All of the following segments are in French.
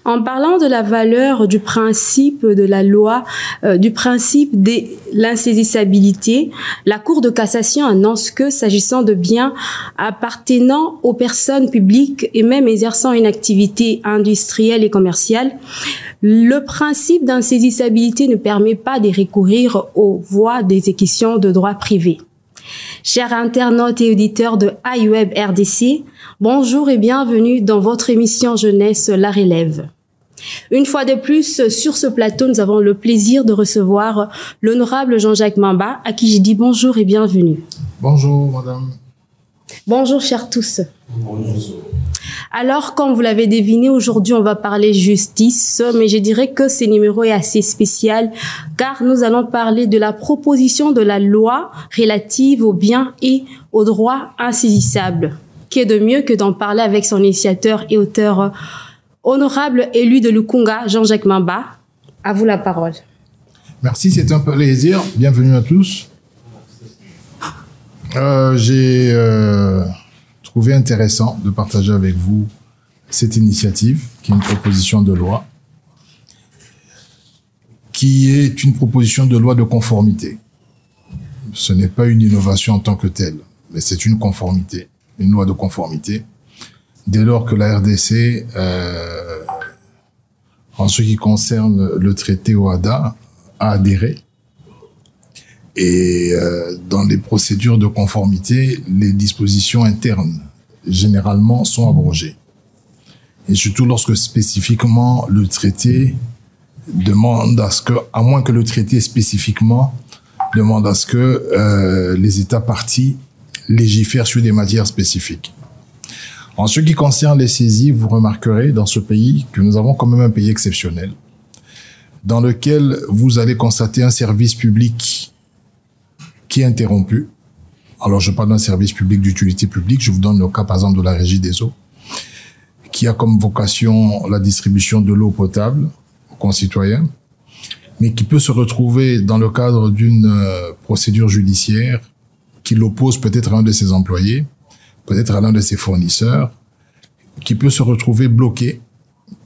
En parlant de la valeur du principe de la loi, du principe de l'insaisissabilité, la Cour de cassation annonce que, s'agissant de biens appartenant aux personnes publiques et même exerçant une activité industrielle et commerciale, le principe d'insaisissabilité ne permet pas de recourir aux voies d'exécution de droit privé. Chers internautes et auditeurs de iWeb RDC, bonjour et bienvenue dans votre émission Jeunesse La Relève. Une fois de plus, sur ce plateau, nous avons le plaisir de recevoir l'honorable Jean-Jacques Mamba, à qui je dis bonjour et bienvenue. Bonjour, madame. Bonjour, chers tous. Bonjour. Alors, comme vous l'avez deviné, aujourd'hui, on va parler justice, mais je dirais que ce numéro est assez spécial car nous allons parler de la proposition de la loi relative aux biens et aux droits insaisissables. Qui est de mieux que d'en parler avec son initiateur et auteur honorable élu de Lukunga, Jean-Jacques Mamba. À vous la parole. Merci, c'est un plaisir. Bienvenue à tous. J'ai trouvé intéressant de partager avec vous cette initiative, qui est une proposition de loi, qui est une proposition de loi de conformité. Ce n'est pas une innovation en tant que telle, mais c'est une conformité, une loi de conformité. Dès lors que la RDC, en ce qui concerne le traité OHADA, a adhéré, et dans les procédures de conformité, les dispositions internes, généralement, sont abrogées. Et surtout lorsque spécifiquement le traité demande à ce que, à moins que le traité spécifiquement demande à ce que les États parties légifèrent sur des matières spécifiques. En ce qui concerne les saisies, vous remarquerez dans ce pays que nous avons quand même un pays exceptionnel, dans lequel vous allez constater un service public qui est interrompu. Alors, je parle d'un service public d'utilité publique. Je vous donne le cas, par exemple, de la Régie des eaux, qui a comme vocation la distribution de l'eau potable aux concitoyens, mais qui peut se retrouver dans le cadre d'une procédure judiciaire qui l'oppose peut-être à un de ses employés, peut-être à l'un de ses fournisseurs, qui peut se retrouver bloqué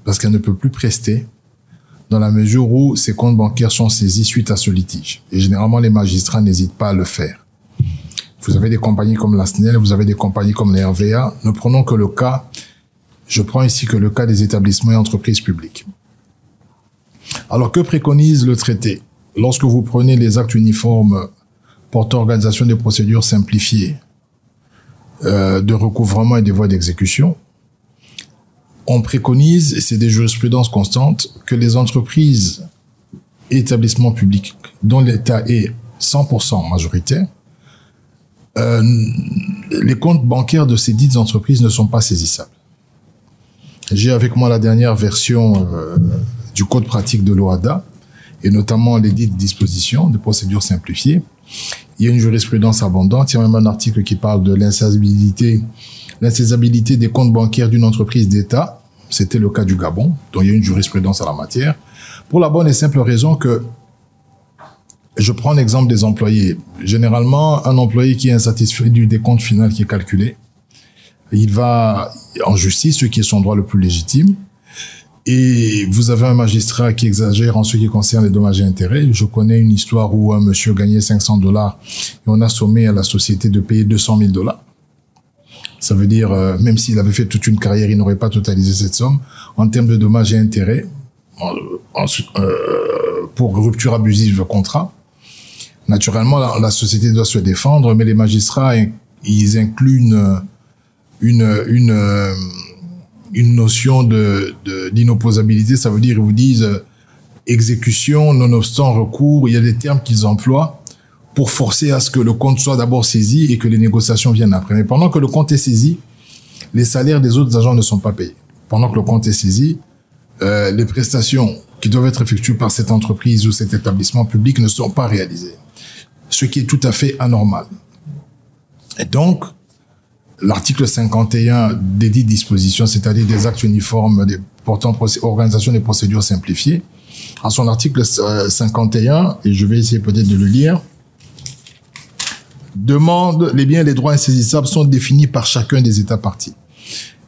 parce qu'elle ne peut plus prester dans la mesure où ses comptes bancaires sont saisis suite à ce litige. Et généralement, les magistrats n'hésitent pas à le faire. Vous avez des compagnies comme la SNEL, vous avez des compagnies comme la RVA. Ne prenons que le cas, je prends ici que le cas des établissements et entreprises publiques. Alors, que préconise le traité? Lorsque vous prenez les actes uniformes portant organisation des procédures simplifiées de recouvrement et des voies d'exécution, on préconise, et c'est des jurisprudences constantes, que les entreprises et établissements publics dont l'État est 100% majoritaire, les comptes bancaires de ces dites entreprises ne sont pas saisissables. J'ai avec moi la dernière version du code pratique de l'OHADA, et notamment les dites dispositions de procédures simplifiées. Il y a une jurisprudence abondante, il y a même un article qui parle de l'insaisissabilité des comptes bancaires d'une entreprise d'État. C'était le cas du Gabon, dont il y a une jurisprudence à la matière, pour la bonne et simple raison que, je prends l'exemple des employés. Généralement, un employé qui est insatisfait du décompte final qui est calculé, il va en justice, ce qui est son droit le plus légitime, et vous avez un magistrat qui exagère en ce qui concerne les dommages et intérêts. Je connais une histoire où un monsieur gagnait $500 et on a sommé à la société de payer $200 000. Ça veut dire, même s'il avait fait toute une carrière, il n'aurait pas totalisé cette somme. En termes de dommages et intérêts, pour rupture abusive de contrat, naturellement, la société doit se défendre, mais les magistrats, ils incluent une notion d'inopposabilité. Ça veut dire, ils vous disent exécution, nonobstant recours. Il y a des termes qu'ils emploient pour forcer à ce que le compte soit d'abord saisi et que les négociations viennent après. Mais pendant que le compte est saisi, les salaires des autres agents ne sont pas payés. Pendant que le compte est saisi, les prestations qui doivent être effectuées par cette entreprise ou cet établissement public ne sont pas réalisées. Ce qui est tout à fait anormal. Et donc, l'article 51 des dites dispositions, c'est-à-dire des actes uniformes portant organisation des procédures simplifiées, à son article 51, et je vais essayer peut-être de le lire, demande les biens et les droits insaisissables sont définis par chacun des États parties.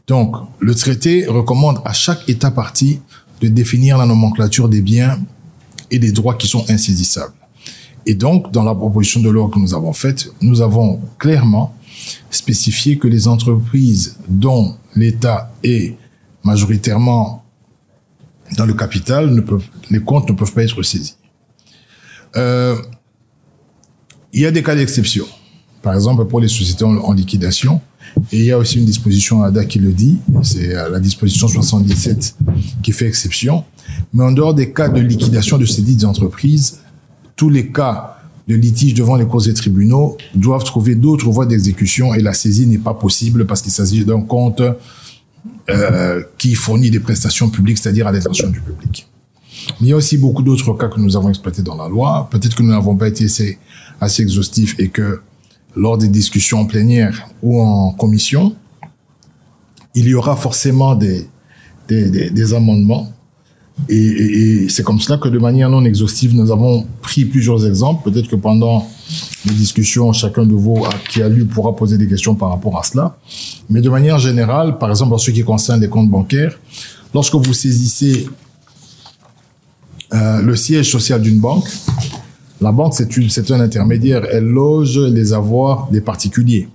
Donc, le traité recommande à chaque État partie de définir la nomenclature des biens et des droits qui sont insaisissables. Et donc, dans la proposition de loi que nous avons faite, nous avons clairement spécifié que les entreprises dont l'État est majoritairement dans le capital, les comptes ne peuvent pas être saisis. Il y a des cas d'exception. Par exemple, pour les sociétés en liquidation, et il y a aussi une disposition ADA qui le dit, c'est la disposition 77 qui fait exception. Mais en dehors des cas de liquidation de ces dites entreprises, tous les cas de litige devant les cours et tribunaux doivent trouver d'autres voies d'exécution et la saisie n'est pas possible parce qu'il s'agit d'un compte qui fournit des prestations publiques, c'est-à-dire à l'intention du public. Mais il y a aussi beaucoup d'autres cas que nous avons exploités dans la loi. Peut-être que nous n'avons pas été assez exhaustifs et que lors des discussions en plénière ou en commission, il y aura forcément des amendements. Et c'est comme cela que de manière non exhaustive, nous avons pris plusieurs exemples. Peut-être que pendant les discussions, chacun de vous qui a lu pourra poser des questions par rapport à cela. Mais de manière générale, par exemple, en ce qui concerne les comptes bancaires, lorsque vous saisissez le siège social d'une banque, la banque, c'est un intermédiaire. Elle loge les avoirs des particuliers.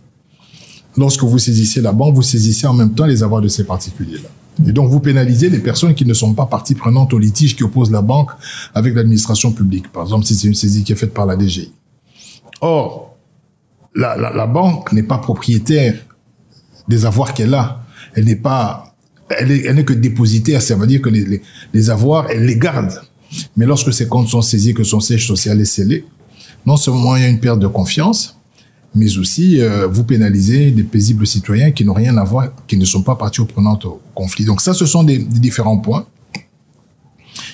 Lorsque vous saisissez la banque, vous saisissez en même temps les avoirs de ces particuliers-là. Et donc, vous pénalisez les personnes qui ne sont pas parties prenantes au litige qui oppose la banque avec l'administration publique. Par exemple, si c'est une saisie qui est faite par la DGI. Or, la banque n'est pas propriétaire des avoirs qu'elle a. Elle n'est que dépositaire. Ça veut dire que les avoirs, elle les garde. Mais lorsque ces comptes sont saisis, que son siège social est scellé, non seulement il y a une perte de confiance, mais aussi vous pénalisez des paisibles citoyens qui n'ont rien à voir, qui ne sont pas parties prenantes au conflit. Donc ça, ce sont des différents points.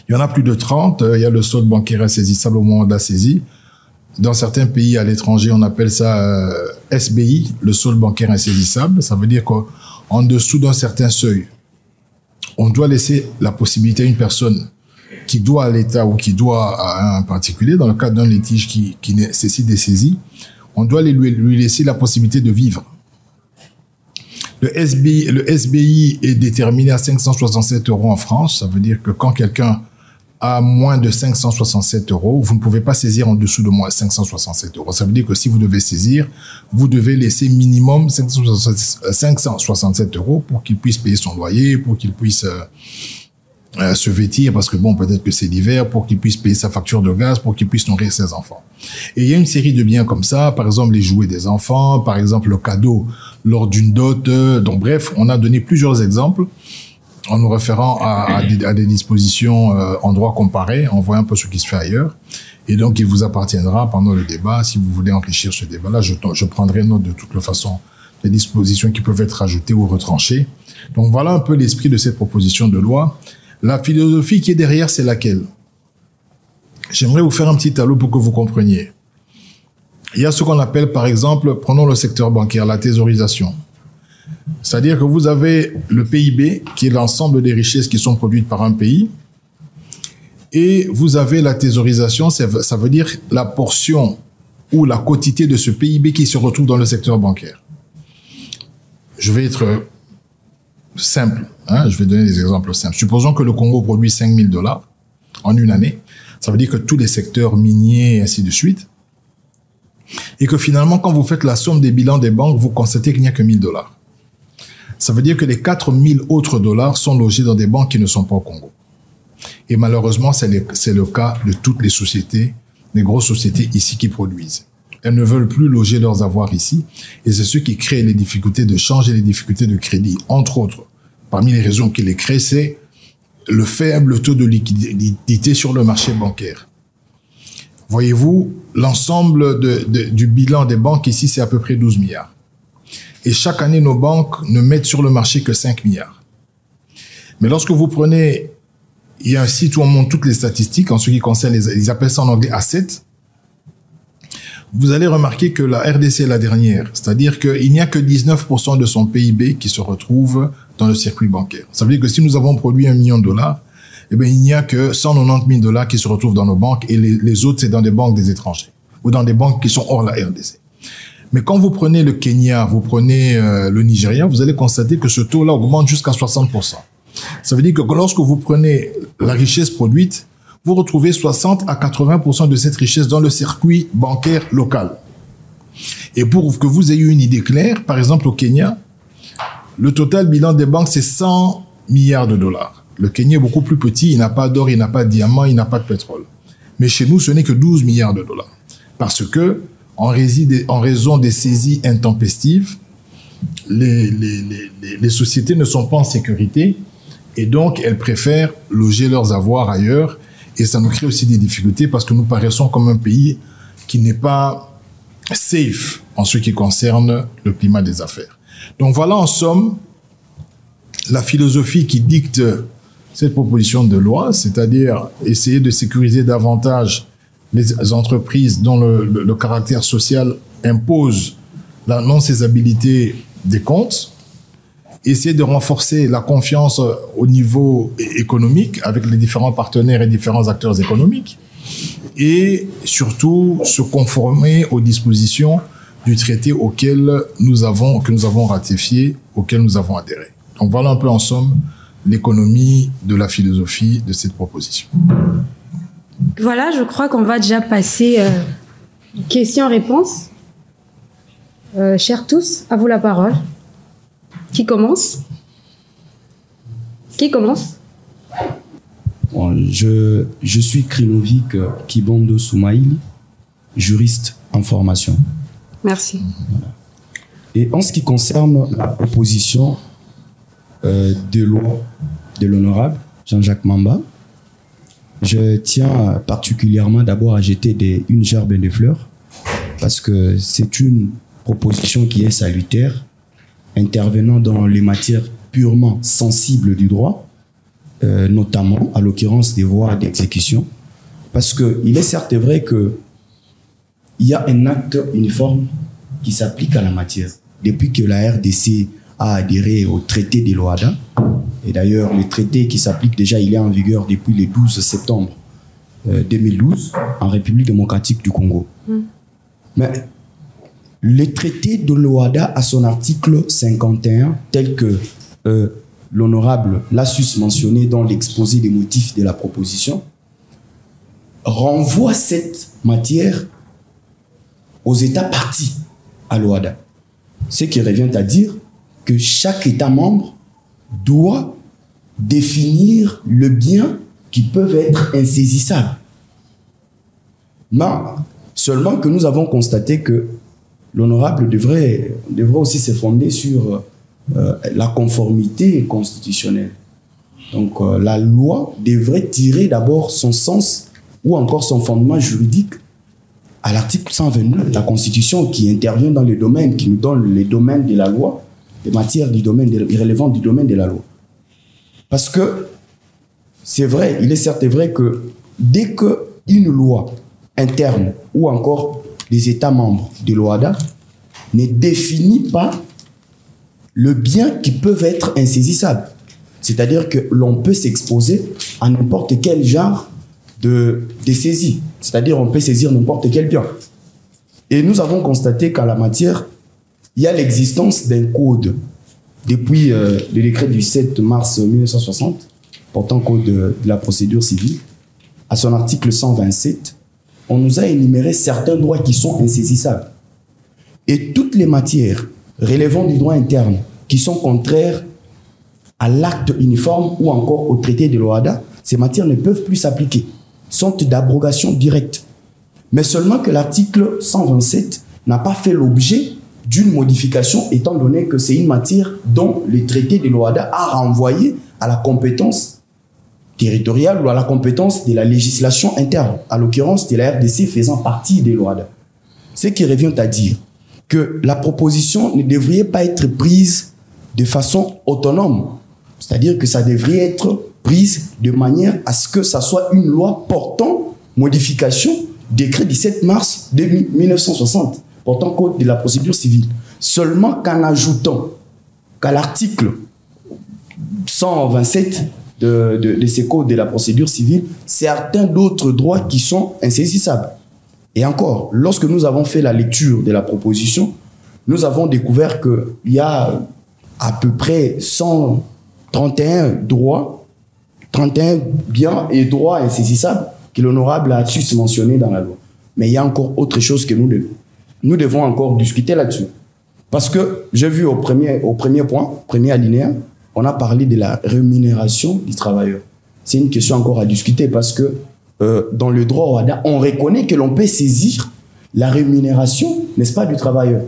Il y en a plus de 30. Il y a le solde bancaire insaisissable au moment de la saisie. Dans certains pays à l'étranger, on appelle ça SBI, le solde bancaire insaisissable. Ça veut dire qu'en dessous d'un certain seuil, on doit laisser la possibilité à une personne qui doit à l'État ou qui doit à un particulier, dans le cadre d'un litige qui nécessite des saisies, on doit lui laisser la possibilité de vivre. Le SBI est déterminé à 567 € en France. Ça veut dire que quand quelqu'un a moins de 567 €, vous ne pouvez pas saisir en dessous de moins 567 €. Ça veut dire que si vous devez saisir, vous devez laisser minimum 567 € pour qu'il puisse payer son loyer, pour qu'il puisse se vêtir, parce que bon, peut-être que c'est l'hiver, pour qu'il puisse payer sa facture de gaz, pour qu'il puisse nourrir ses enfants. Et il y a une série de biens comme ça, par exemple les jouets des enfants, par exemple le cadeau lors d'une dot. Donc bref, on a donné plusieurs exemples en nous référant à des dispositions en droit comparé, en voyant un peu ce qui se fait ailleurs. Et donc, il vous appartiendra pendant le débat, si vous voulez enrichir ce débat-là, je prendrai note de toute façon des dispositions qui peuvent être ajoutées ou retranchées. Donc voilà un peu l'esprit de cette proposition de loi. La philosophie qui est derrière, c'est laquelle? J'aimerais vous faire un petit tableau pour que vous compreniez. Il y a ce qu'on appelle, par exemple, prenons le secteur bancaire, la thésaurisation. C'est-à-dire que vous avez le PIB, qui est l'ensemble des richesses qui sont produites par un pays, et vous avez la thésaurisation, ça veut dire la portion ou la quotité de ce PIB qui se retrouve dans le secteur bancaire. Je vais être simple, je vais donner des exemples simples. Supposons que le Congo produit 5 000 $ en une année. Ça veut dire que tous les secteurs miniers et ainsi de suite. Et que finalement, quand vous faites la somme des bilans des banques, vous constatez qu'il n'y a que 1 000 $. Ça veut dire que les 4 000 autres dollars sont logés dans des banques qui ne sont pas au Congo. Et malheureusement, c'est le cas de toutes les sociétés, les grosses sociétés ici qui produisent. Elles ne veulent plus loger leurs avoirs ici. Et c'est ce qui crée les difficultés de change et les difficultés de crédit. Entre autres, parmi les raisons qui les créent, c'est le faible taux de liquidité sur le marché bancaire. Voyez-vous, l'ensemble du bilan des banques ici, c'est à peu près 12 milliards. Et chaque année, nos banques ne mettent sur le marché que 5 milliards. Mais lorsque vous prenez, il y a un site où on montre toutes les statistiques en ce qui concerne ils appellent ça en anglais asset. Vous allez remarquer que la RDC est la dernière. C'est-à-dire qu'il n'y a que 19% de son PIB qui se retrouve dans le circuit bancaire. Ça veut dire que si nous avons produit $1 million, eh bien, il n'y a que 190 000 $ qui se retrouvent dans nos banques et les autres, c'est dans des banques des étrangers ou dans des banques qui sont hors la RDC. Mais quand vous prenez le Kenya, vous prenez le Nigeria, vous allez constater que ce taux-là augmente jusqu'à 60%. Ça veut dire que lorsque vous prenez la richesse produite, vous retrouvez 60 à 80% de cette richesse dans le circuit bancaire local. Et pour que vous ayez une idée claire, par exemple au Kenya, le total bilan des banques, c'est 100 milliards de dollars. Le Kenya est beaucoup plus petit, il n'a pas d'or, il n'a pas de diamant, il n'a pas de pétrole. Mais chez nous, ce n'est que 12 milliards de dollars. Parce que, en raison des saisies intempestives, les sociétés ne sont pas en sécurité et donc elles préfèrent loger leurs avoirs ailleurs et ça nous crée aussi des difficultés parce que nous paraissons comme un pays qui n'est pas safe en ce qui concerne le climat des affaires. Donc voilà en somme la philosophie qui dicte cette proposition de loi, c'est-à-dire essayer de sécuriser davantage les entreprises dont le caractère social impose la non-cessabilité des comptes, essayer de renforcer la confiance au niveau économique avec les différents partenaires et différents acteurs économiques, et surtout se conformer aux dispositions du traité que nous avons ratifié, auquel nous avons adhéré. Donc voilà un peu en somme l'économie de la philosophie de cette proposition. Voilà, je crois qu'on va déjà passer questions-réponses. Chers tous, à vous la parole. Qui commence? Bon, je suis Krinovic Kibondo Soumaïli, juriste en formation. Merci. Voilà. Et en ce qui concerne la proposition de loi de l'honorable Jean-Jacques Mamba, je tiens particulièrement d'abord à jeter une gerbe de fleurs parce que c'est une proposition qui est salutaire, intervenant dans les matières purement sensibles du droit, notamment, à l'occurrence, des voies d'exécution. Parce qu'il est certes vrai qu'il y a un acte uniforme qui s'applique à la matière. Depuis que la RDC a adhéré au traité de l'OHADA, et d'ailleurs, le traité qui s'applique déjà, il est en vigueur depuis le 12 septembre 2012 en République démocratique du Congo. Mais le traité de l'OHADA, à son article 51, tel que l'honorable l'a mentionné dans l'exposé des motifs de la proposition, renvoie cette matière aux États partis à l'OHADA. Ce qui revient à dire que chaque État membre doit définir le bien qui peuvent être insaisissables. Mais seulement que nous avons constaté que l'honorable devrait aussi se fonder sur la conformité constitutionnelle. Donc la loi devrait tirer d'abord son sens ou encore son fondement juridique à l'article 129 de la Constitution qui intervient dans les domaines, qui nous donne les domaines de la loi, les matières irrélévantes du domaine de la loi. Parce que c'est vrai, il est certes vrai que dès qu'une loi interne ou encore les États membres de l'OHADA ne définit pas le bien qui peuvent être insaisissables. C'est-à-dire que l'on peut s'exposer à n'importe quel genre de saisie. C'est-à-dire on peut saisir n'importe quel bien. Et nous avons constaté qu'en la matière, il y a l'existence d'un code depuis le décret du 7 mars 1960, portant code de la procédure civile. À son article 127, on nous a énuméré certains droits qui sont insaisissables. Et toutes les matières relevant du droit interne qui sont contraires à l'acte uniforme ou encore au traité de l'OHADA, ces matières ne peuvent plus s'appliquer, sont d'abrogation directe. Mais seulement que l'article 127 n'a pas fait l'objet d'une modification étant donné que c'est une matière dont le traité de l'OHADA a renvoyé à la compétence territoriale ou à la compétence de la législation interne, à l'occurrence de la RDC faisant partie de l'OHADA. Ce qui revient à dire que la proposition ne devrait pas être prise de façon autonome, c'est-à-dire que ça devrait être prise de manière à ce que ça soit une loi portant modification décret du 7 mars 1960 portant code de la procédure civile. Seulement qu'en ajoutant qu'à l'article 127 de ces codes de la procédure civile, certains d'autres droits qui sont insaisissables. Et encore, lorsque nous avons fait la lecture de la proposition, nous avons découvert qu'il y a à peu près 130 31 droits, 31 biens et droits insaisissables que l'honorable a tous mentionné dans la loi. Mais il y a encore autre chose que nous devons encore discuter là-dessus. Parce que j'ai vu au premier point, premier alinéa, on a parlé de la rémunération du travailleur. C'est une question encore à discuter parce que dans le droit OHADA, on reconnaît que l'on peut saisir la rémunération, n'est-ce pas, du travailleur.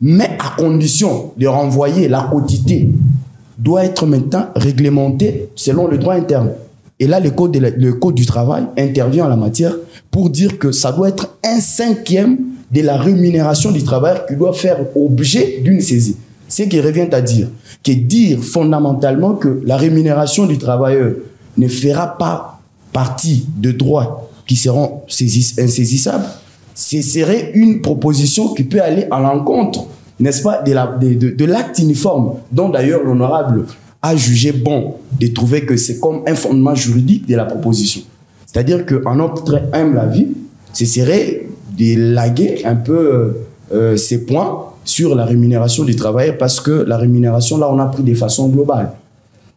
Mais à condition de renvoyer la quotité doit être maintenant réglementé selon le droit interne. Et là, le code du travail intervient en la matière pour dire que ça doit être 1/5 de la rémunération du travailleur qui doit faire objet d'une saisie. Ce qui revient à dire fondamentalement que la rémunération du travailleur ne fera pas partie de droits qui seront insaisissables, ce serait une proposition qui peut aller à l'encontre, n'est-ce pas, de l'acte uniforme, dont d'ailleurs l'honorable a jugé bon de trouver que c'est comme un fondement juridique de la proposition. C'est-à-dire qu'en notre très humble avis, ce serait de laguer un peu ces points sur la rémunération du travail, parce que la rémunération, là, on a pris de façon globale.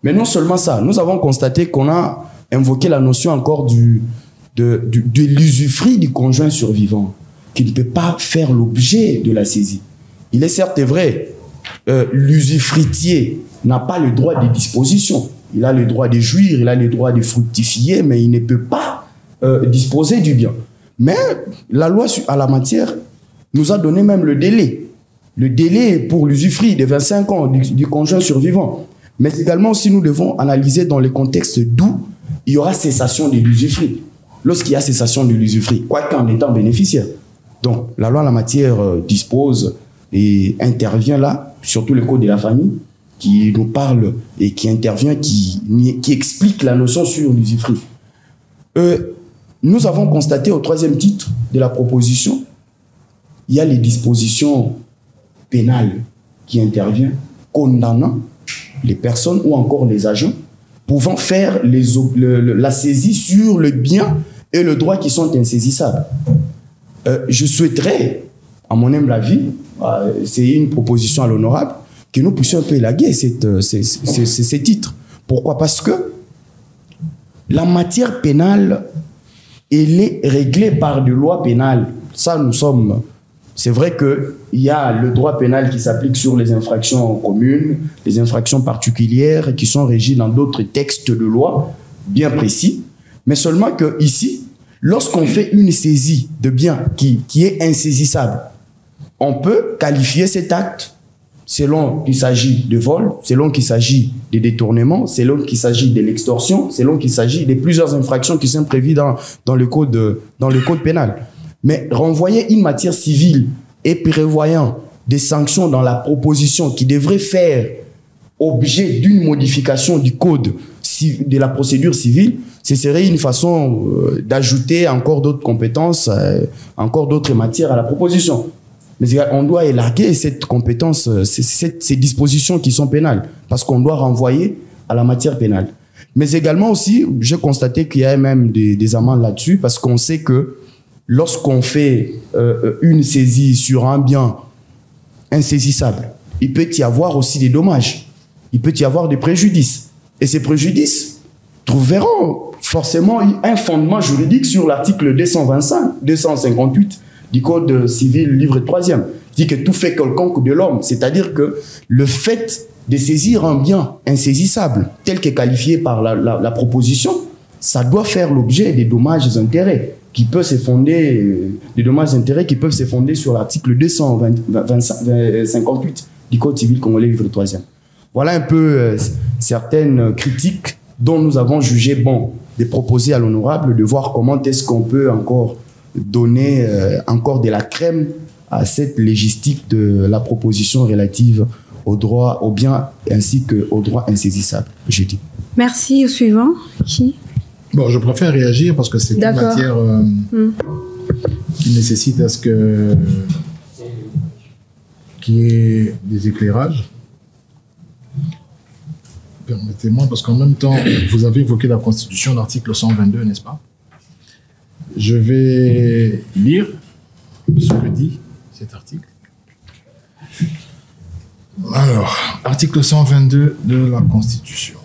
Mais non seulement ça, nous avons constaté qu'on a invoqué la notion encore de l'usufruit du conjoint survivant, qui ne peut pas faire l'objet de la saisie. Il est certes vrai, l'usufruitier n'a pas le droit de disposition. Il a le droit de jouir, il a le droit de fructifier, mais il ne peut pas disposer du bien. Mais la loi à la matière nous a donné même le délai. Le délai pour l'usufruit de 25 ans du conjoint survivant. Mais également aussi, nous devons analyser dans le contexte d'où il y aura cessation de l'usufruit. Lorsqu'il y a cessation de l'usufruit, quoique en étant bénéficiaire. Donc, la loi en la matière dispose et intervient là, surtout le code de la famille, qui nous parle et qui intervient, qui explique la notion sur l'usufruit. Nous avons constaté au 3e titre de la proposition, il y a les dispositions pénales qui interviennent, condamnant les personnes ou encore les agents pouvant faire la saisie sur le bien et le droit qui sont insaisissables. Je souhaiterais, à mon humble avis, c'est une proposition à l'honorable, que nous puissions un peu élaguer ces titres. Pourquoi? Parce que la matière pénale, elle est réglée par des lois pénales. Ça, c'est vrai qu'il y a le droit pénal qui s'applique sur les infractions communes, les infractions particulières qui sont régies dans d'autres textes de loi bien précis. Mais seulement que ici, lorsqu'on fait une saisie de biens qui est insaisissable, on peut qualifier cet acte selon qu'il s'agit de vol, selon qu'il s'agit de détournement, selon qu'il s'agit de l'extorsion, selon qu'il s'agit de plusieurs infractions qui sont prévues dans le code pénal. Mais renvoyer une matière civile et prévoyant des sanctions dans la proposition qui devrait faire objet d'une modification du code de la procédure civile, ce serait une façon d'ajouter encore d'autres compétences, encore d'autres matières à la proposition. Mais on doit élarguer cette compétence, ces dispositions qui sont pénales, parce qu'on doit renvoyer à la matière pénale. Mais également aussi, j'ai constaté qu'il y a même des amendes là-dessus, parce qu'on sait que lorsqu'on fait une saisie sur un bien insaisissable, il peut y avoir aussi des dommages, il peut y avoir des préjudices. Et ces préjudices trouveront forcément un fondement juridique sur l'article 258 du Code civil, livre 3e, qui dit que tout fait quelconque de l'homme, c'est-à-dire que le fait de saisir un bien insaisissable, tel que qualifié par la proposition, ça doit faire l'objet des dommages-intérêts qui peuvent se fonder, qui peuvent se fonder sur l'article 258 du Code civil congolais, livre 3e. Voilà un peu certaines critiques dont nous avons jugé bon de proposer à l'honorable, de voir comment est-ce qu'on peut encore donner encore de la crème à cette légistique de la proposition relative au droit, au bien ainsi qu'au droit insaisissable. Je dis. Merci. Au suivant. Qui? Bon, je préfère réagir parce que c'est une matière qui nécessite à ce qu'il y ait des éclairages. Permettez-moi, parce qu'en même temps, vous avez évoqué la Constitution, l'article 122, n'est-ce pas? Je vais lire ce que dit cet article. Alors, article 122 de la Constitution.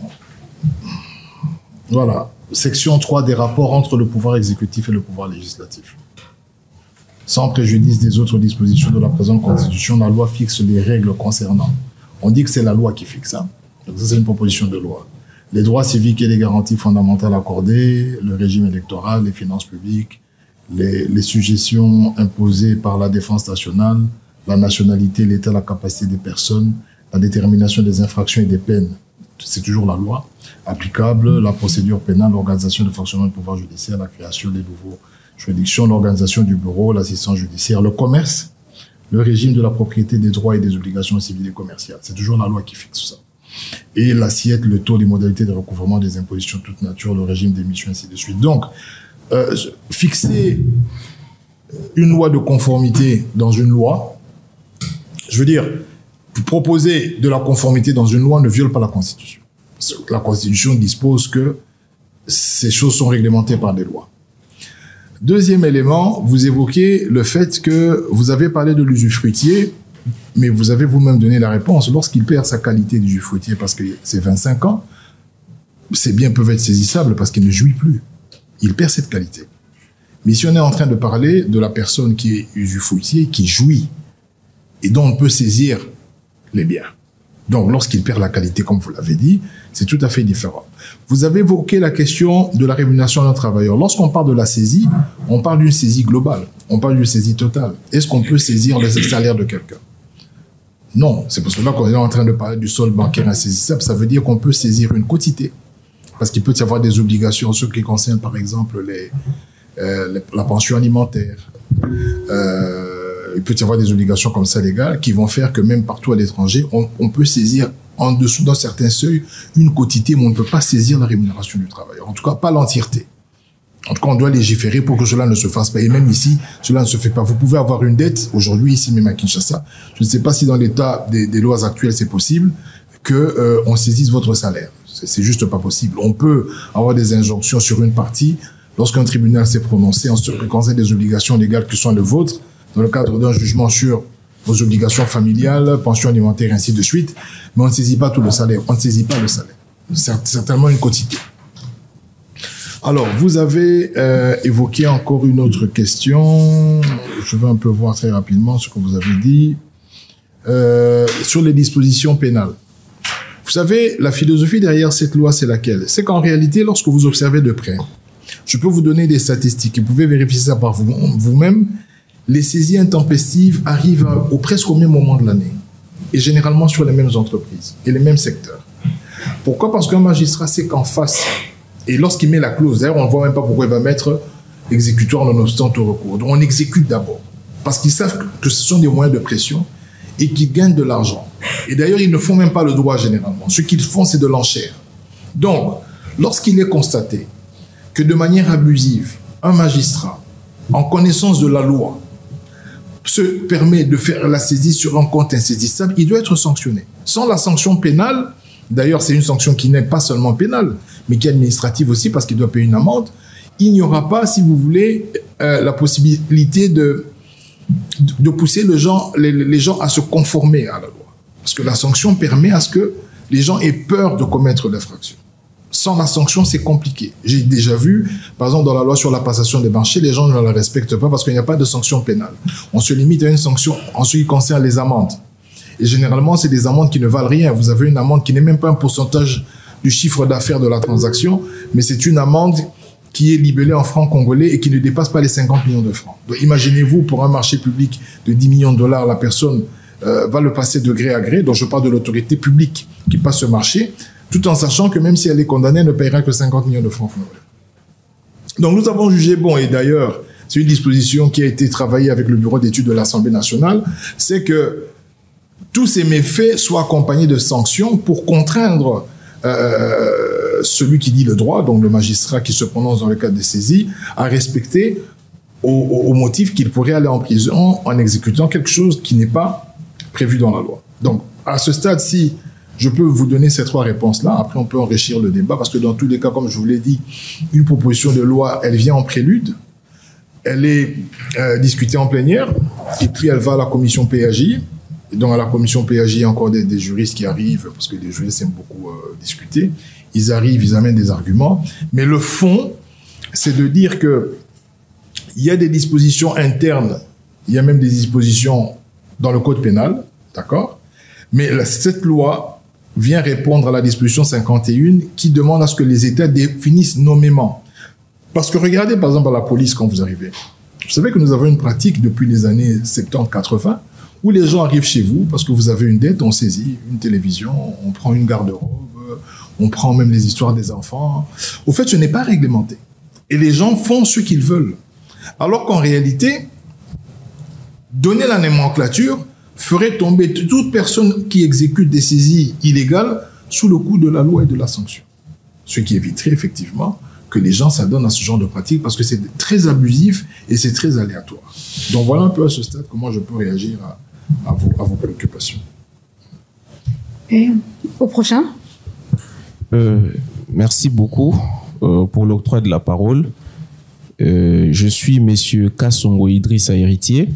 Voilà. Section 3 des rapports entre le pouvoir exécutif et le pouvoir législatif. Sans préjudice des autres dispositions de la présente Constitution, la loi fixe les règles concernant. On dit que c'est la loi qui fixe ça. Donc ça, c'est une proposition de loi. Les droits civiques et les garanties fondamentales accordées, le régime électoral, les finances publiques, les sujétions imposées par la défense nationale, la nationalité, l'état, la capacité des personnes, la détermination des infractions et des peines. C'est toujours la loi applicable, la procédure pénale, l'organisation de fonctionnement du pouvoir judiciaire, la création des nouveaux juridictions, l'organisation du bureau, l'assistance judiciaire, le commerce, le régime de la propriété des droits et des obligations civiles et commerciales. C'est toujours la loi qui fixe ça. Et l'assiette, le taux, les modalités de recouvrement des impositions de toute nature, le régime d'émission, ainsi de suite. Donc, fixer une loi de conformité dans une loi, je veux dire, proposer de la conformité dans une loi ne viole pas la Constitution. La Constitution dispose que ces choses sont réglementées par des lois. Deuxième élément, vous évoquez le fait que vous avez parlé de l'usufruitier, mais vous avez vous-même donné la réponse. Lorsqu'il perd sa qualité d'usufruitier parce que c'est 25 ans, ses biens peuvent être saisissables parce qu'il ne jouit plus. Il perd cette qualité. Mais si on est en train de parler de la personne qui est usufruitier, qui jouit, et dont on peut saisir les biens. Donc, lorsqu'il perd la qualité, comme vous l'avez dit, c'est tout à fait différent. Vous avez évoqué la question de la rémunération d'un travailleur. Lorsqu'on parle de la saisie, on parle d'une saisie globale. On parle d'une saisie totale. Est-ce qu'on peut saisir le salaire de quelqu'un? Non. C'est parce que là, quand on est en train de parler du solde bancaire insaisissable, ça veut dire qu'on peut saisir une quotité. Parce qu'il peut y avoir des obligations, ce qui concerne, par exemple, la pension alimentaire. Il peut y avoir des obligations comme ça légales qui vont faire que même partout à l'étranger, on peut saisir en dessous d'un certain seuil une quotité, mais on ne peut pas saisir la rémunération du travailleur. En tout cas, pas l'entièreté. En tout cas, on doit légiférer pour que cela ne se fasse pas. Et même ici, cela ne se fait pas. Vous pouvez avoir une dette, aujourd'hui, ici même à Kinshasa. Je ne sais pas si dans l'état des lois actuelles, c'est possible que on saisisse votre salaire. C'est juste pas possible. On peut avoir des injonctions sur une partie lorsqu'un tribunal s'est prononcé en ce qui concerne des obligations légales qui sont les vôtres, dans le cadre d'un jugement sur vos obligations familiales, pension alimentaire, ainsi de suite, mais on ne saisit pas tout le salaire, on ne saisit pas le salaire. C'est certainement une quotité. Alors, vous avez évoqué encore une autre question, je vais un peu voir très rapidement ce que vous avez dit, sur les dispositions pénales. Vous savez, la philosophie derrière cette loi, c'est laquelle? C'est qu'en réalité, lorsque vous observez de près, je peux vous donner des statistiques, vous pouvez vérifier ça par vous-même, les saisies intempestives arrivent presque au même moment de l'année, et généralement sur les mêmes entreprises et les mêmes secteurs. Pourquoi? Parce qu'un magistrat sait qu'en face, et lorsqu'il met la clause, d'ailleurs on ne voit même pas pourquoi il va mettre exécutoire nonobstant au recours. Donc on exécute d'abord, parce qu'ils savent que ce sont des moyens de pression et qu'ils gagnent de l'argent. Et d'ailleurs ils ne font même pas le droit généralement, ce qu'ils font c'est de l'enchère. Donc, lorsqu'il est constaté que de manière abusive, un magistrat, en connaissance de la loi, se permet de faire la saisie sur un compte insaisissable, il doit être sanctionné. Sans la sanction pénale, d'ailleurs c'est une sanction qui n'est pas seulement pénale, mais qui est administrative aussi parce qu'il doit payer une amende, il n'y aura pas, si vous voulez, la possibilité de pousser les gens à se conformer à la loi. Parce que la sanction permet à ce que les gens aient peur de commettre l'infraction. Sans la sanction, c'est compliqué. J'ai déjà vu, par exemple, dans la loi sur la passation des marchés, les gens ne la respectent pas parce qu'il n'y a pas de sanction pénale. On se limite à une sanction en ce qui concerne les amendes. Et généralement, c'est des amendes qui ne valent rien. Vous avez une amende qui n'est même pas un pourcentage du chiffre d'affaires de la transaction, mais c'est une amende qui est libellée en francs congolais et qui ne dépasse pas les 50 millions de francs. Donc, imaginez-vous, pour un marché public de 10 millions de dollars, la personne va le passer de gré à gré. Donc, je parle de l'autorité publique qui passe ce marché, tout en sachant que même si elle est condamnée, elle ne paiera que 50 millions de francs congolais. Donc nous avons jugé bon, et d'ailleurs, c'est une disposition qui a été travaillée avec le bureau d'études de l'Assemblée nationale, c'est que tous ces méfaits soient accompagnés de sanctions pour contraindre celui qui dit le droit, donc le magistrat qui se prononce dans le cadre des saisies, à respecter au motif qu'il pourrait aller en prison en exécutant quelque chose qui n'est pas prévu dans la loi. Donc, à ce stade-ci, je peux vous donner ces trois réponses-là. Après, on peut enrichir le débat parce que dans tous les cas, comme je vous l'ai dit, une proposition de loi, elle vient en prélude. Elle est discutée en plénière et puis elle va à la commission PAJ. Et donc, à la commission PAJ, il y a encore des juristes qui arrivent, parce que les juristes aiment beaucoup discuter. Ils arrivent, ils amènent des arguments. Mais le fond, c'est de dire que il y a des dispositions internes, il y a même des dispositions dans le code pénal, d'accord? Mais cette loi vient répondre à la disposition 51 qui demande à ce que les États définissent nommément. Parce que regardez, par exemple, à la police, quand vous arrivez. Vous savez que nous avons une pratique depuis les années 70-80 où les gens arrivent chez vous parce que vous avez une dette, on saisit une télévision, on prend une garde-robe, on prend même les histoires des enfants. Au fait, ce n'est pas réglementé. Et les gens font ce qu'ils veulent. Alors qu'en réalité, donner la nomenclature ferait tomber toute personne qui exécute des saisies illégales sous le coup de la loi et de la sanction. Ce qui éviterait effectivement que les gens s'adonnent à ce genre de pratique parce que c'est très abusif et c'est très aléatoire. Donc voilà un peu à ce stade comment je peux réagir à vos préoccupations. Et au prochain. Merci beaucoup pour l'octroi de la parole. Je suis Monsieur Kassongo Idrissa Héritier,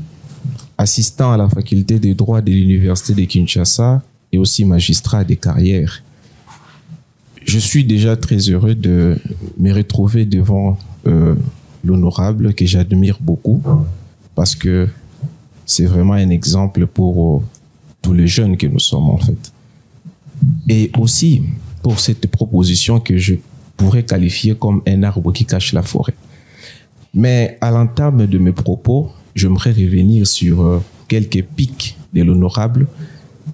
assistant à la faculté de droit de l'Université de Kinshasa et aussi magistrat des carrières. Je suis déjà très heureux de me retrouver devant l'honorable que j'admire beaucoup parce que c'est vraiment un exemple pour tous les jeunes que nous sommes en fait. Et aussi pour cette proposition que je pourrais qualifier comme un arbre qui cache la forêt. Mais à l'entame de mes propos, j'aimerais revenir sur quelques pics de l'honorable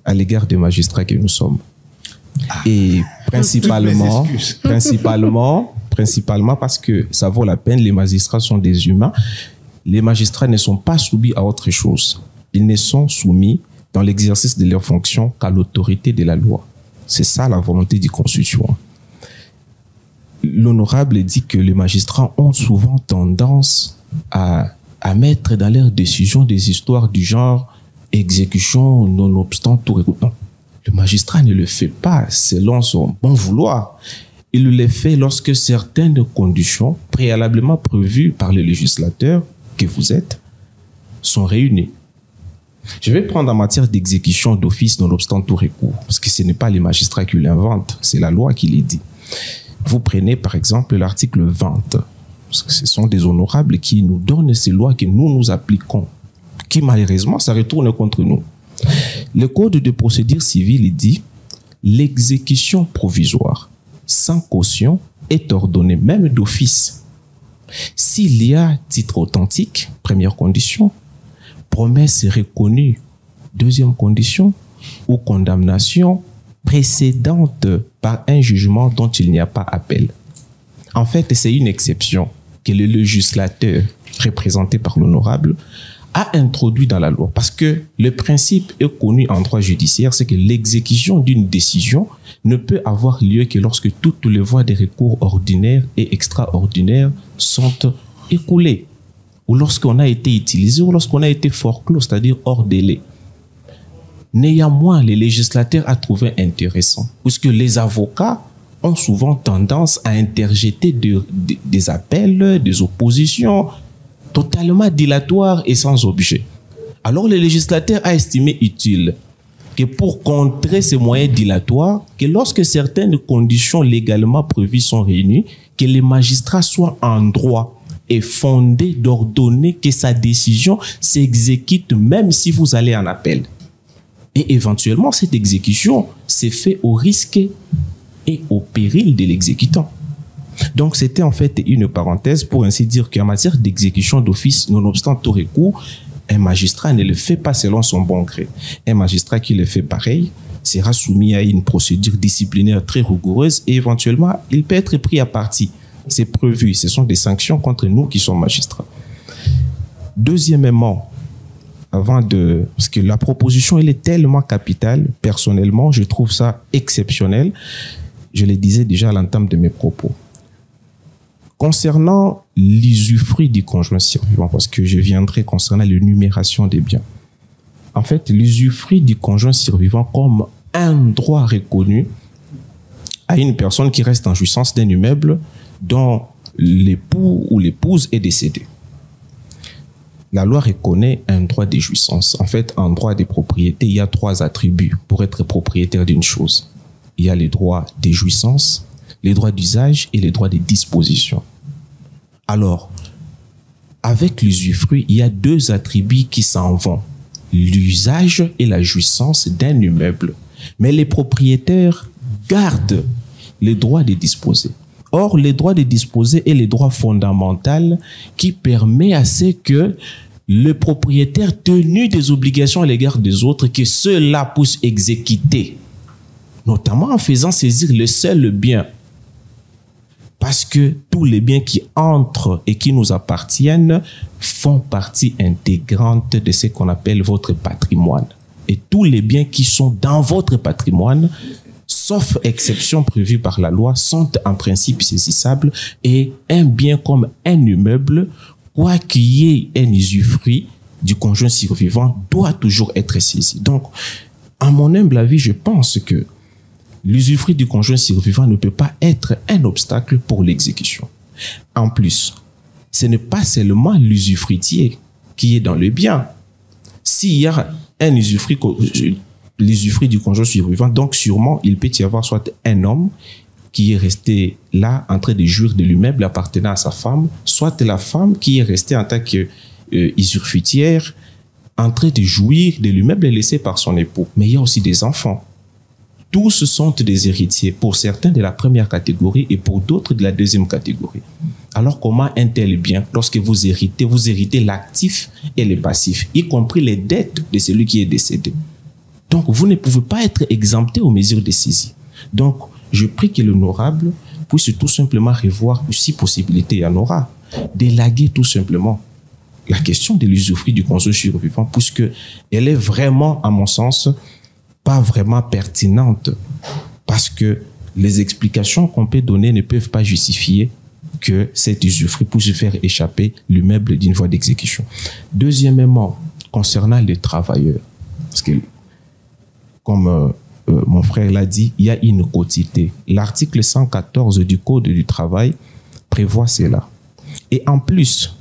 à l'égard des magistrats que nous sommes. Et principalement parce que ça vaut la peine, les magistrats sont des humains. Les magistrats ne sont pas soumis à autre chose. Ils ne sont soumis dans l'exercice de leurs fonctions qu'à l'autorité de la loi. C'est ça la volonté du constituant. L'honorable dit que les magistrats ont souvent tendance à mettre dans leurs décisions des histoires du genre exécution nonobstant tout recours. Non, le magistrat ne le fait pas selon son bon vouloir. Il le fait lorsque certaines conditions préalablement prévues par le législateur que vous êtes sont réunies. Je vais prendre en matière d'exécution d'office nonobstant tout recours, parce que ce n'est pas les magistrats qui l'inventent, c'est la loi qui les dit. Vous prenez par exemple l'article 20, parce que ce sont des honorables qui nous donnent ces lois que nous appliquons, qui malheureusement, ça retourne contre nous. Le Code de procédure civile dit « L'exécution provisoire sans caution est ordonnée même d'office. S'il y a titre authentique, première condition, promesse reconnue, deuxième condition, ou condamnation précédente par un jugement dont il n'y a pas appel. » En fait, c'est une exception que le législateur, représenté par l'honorable, a introduit dans la loi. Parce que le principe est connu en droit judiciaire, c'est que l'exécution d'une décision ne peut avoir lieu que lorsque toutes les voies des recours ordinaires et extraordinaires sont écoulées, ou lorsqu'on a été utilisé, ou lorsqu'on a été forclos, c'est-à-dire hors délai. Néanmoins, le législateur a trouvé intéressant, puisque les avocats ont souvent tendance à interjeter des appels, des oppositions totalement dilatoires et sans objet. Alors le législateur a estimé utile que pour contrer ces moyens dilatoires, que lorsque certaines conditions légalement prévues sont réunies, que les magistrats soient en droit et fondés d'ordonner que sa décision s'exécute même si vous allez en appel. Et éventuellement, cette exécution s'est faite au risque et au péril de l'exécutant. Donc, c'était en fait une parenthèse pour ainsi dire qu'en matière d'exécution d'office, nonobstant tout recours, un magistrat ne le fait pas selon son bon gré. Un magistrat qui le fait pareil sera soumis à une procédure disciplinaire très rigoureuse et éventuellement, il peut être pris à partie. C'est prévu, ce sont des sanctions contre nous qui sommes magistrats. Deuxièmement, parce que la proposition, elle est tellement capitale, personnellement, je trouve ça exceptionnel. Je le disais déjà à l'entame de mes propos. Concernant l'usufruit du conjoint survivant, parce que je viendrai concernant l'énumération des biens. En fait, l'usufruit du conjoint survivant comme un droit reconnu à une personne qui reste en jouissance d'un immeuble dont l'époux ou l'épouse est décédé. La loi reconnaît un droit de jouissance. En fait, en droit des propriétés, il y a 3 attributs pour être propriétaire d'une chose. Il y a les droits de jouissance, les droits d'usage et les droits de disposition. Alors, avec l'usufruit, il y a 2 attributs qui s'en vont. L'usage et la jouissance d'un immeuble. Mais les propriétaires gardent les droits de disposer. Or, les droits de disposer est le droit fondamental qui permet à ce que le propriétaire tenu des obligations à l'égard des autres, que ceux-là puissent exécuter, notamment en faisant saisir le seul bien. Parce que tous les biens qui entrent et qui nous appartiennent font partie intégrante de ce qu'on appelle votre patrimoine. Et tous les biens qui sont dans votre patrimoine, sauf exception prévue par la loi, sont en principe saisissables, et un bien comme un immeuble, quoi qu'il y ait un usufruit du conjoint survivant, doit toujours être saisi. Donc, à mon humble avis, je pense que l'usufruit du conjoint survivant ne peut pas être un obstacle pour l'exécution. En plus, ce n'est pas seulement l'usufruitier qui est dans le bien. S'il y a un usufruit, l'usufruit du conjoint survivant, donc sûrement il peut y avoir soit un homme qui est resté là en train de jouir de l'immeuble appartenant à sa femme, soit la femme qui est restée en tant qu'usufruitière en train de jouir de l'immeuble laissé par son époux. Mais il y a aussi des enfants. Tous sont des héritiers, pour certains de la première catégorie et pour d'autres de la deuxième catégorie. Alors comment un tel bien, lorsque vous héritez l'actif et le passif, y compris les dettes de celui qui est décédé. Donc vous ne pouvez pas être exempté aux mesures de saisie. Donc je prie que l'honorable puisse tout simplement revoir, si possibilité il y en aura, d'élaguer tout simplement la question de l'usufruit du conjoint survivant, puisque elle est vraiment, à mon sens, pas vraiment pertinente, parce que les explications qu'on peut donner ne peuvent pas justifier que cet usufruit puisse faire échapper l'immeuble d'une voie d'exécution. Deuxièmement, concernant les travailleurs, parce que comme mon frère l'a dit, il y a une quotité. L'article 114 du Code du travail prévoit cela. Et en plus,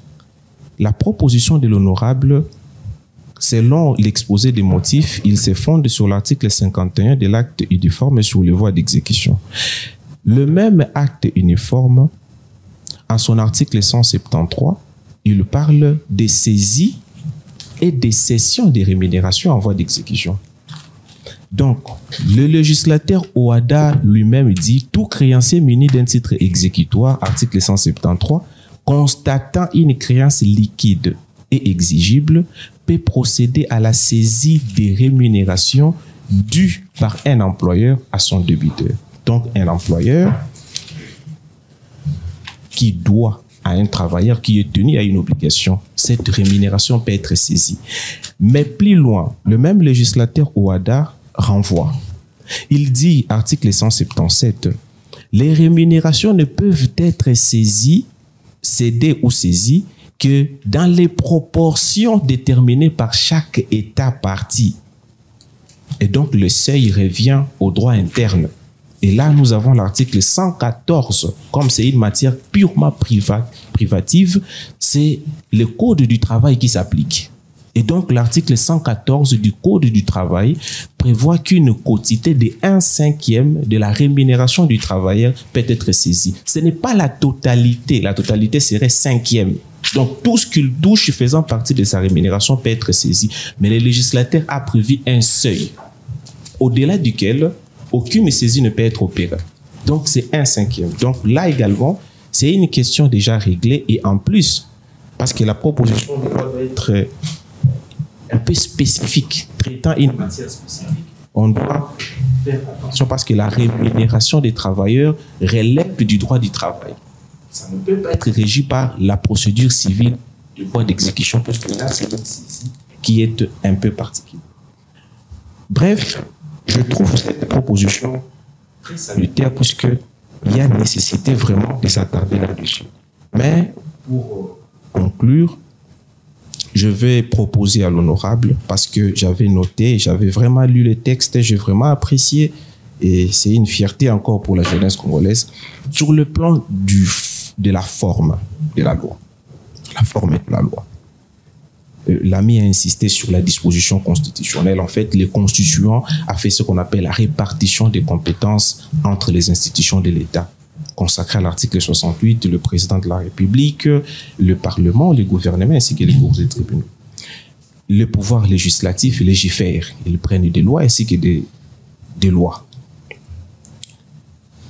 la proposition de l'honorable, selon l'exposé des motifs, il se fonde sur l'article 51 de l'acte uniforme sur les voies d'exécution. Le même acte uniforme, en son article 173, il parle des saisies et des cessions des rémunérations en voie d'exécution. Donc, le législateur OHADA lui-même dit « Tout créancier muni d'un titre exécutoire, article 173, constatant une créance liquide et exigible, peut procéder à la saisie des rémunérations dues par un employeur à son débiteur. » Donc, un employeur qui doit à un travailleur qui est tenu à une obligation, cette rémunération peut être saisie. Mais plus loin, le même législateur OHADA renvoie. Il dit, article 177, les rémunérations ne peuvent être saisies, cédées ou saisies que dans les proportions déterminées par chaque État partie. Et donc, le seuil revient au droit interne. Et là, nous avons l'article 114. Comme c'est une matière purement privative, c'est le Code du travail qui s'applique. Et donc, l'article 114 du Code du travail prévoit qu'une quotité de 1/5 de la rémunération du travailleur peut être saisie. Ce n'est pas la totalité. La totalité serait 5e. Donc, tout ce qu'il touche faisant partie de sa rémunération peut être saisi. Mais le législateur a prévu un seuil au-delà duquel aucune saisie ne peut être opérée. Donc, c'est 1/5. Donc, là également, c'est une question déjà réglée. Et en plus, parce que la proposition doit être un peu spécifique, traitant une matière spécifique, on doit faire attention parce que la rémunération des travailleurs relève du droit du travail. Ça ne peut pas être régi par la procédure civile du droit d'exécution, parce que là, c'est une saisie qui est un peu particulière. Bref, je trouve cette proposition très salutaire puisqu'il y a nécessité vraiment de s'attarder là-dessus. Mais pour conclure, je vais proposer à l'honorable, parce que j'avais noté, j'avais vraiment lu le texte, j'ai vraiment apprécié, et c'est une fierté encore pour la jeunesse congolaise, sur le plan de la forme de la loi. La forme de la loi. l'ami a insisté sur la disposition constitutionnelle. En fait, les constituants a fait ce qu'on appelle la répartition des compétences entre les institutions de l'État. Consacré à l'article 68, le président de la République, le Parlement, le gouvernement ainsi que les cours et tribunaux. Le pouvoir législatif légifère. Ils prennent des lois ainsi que des lois.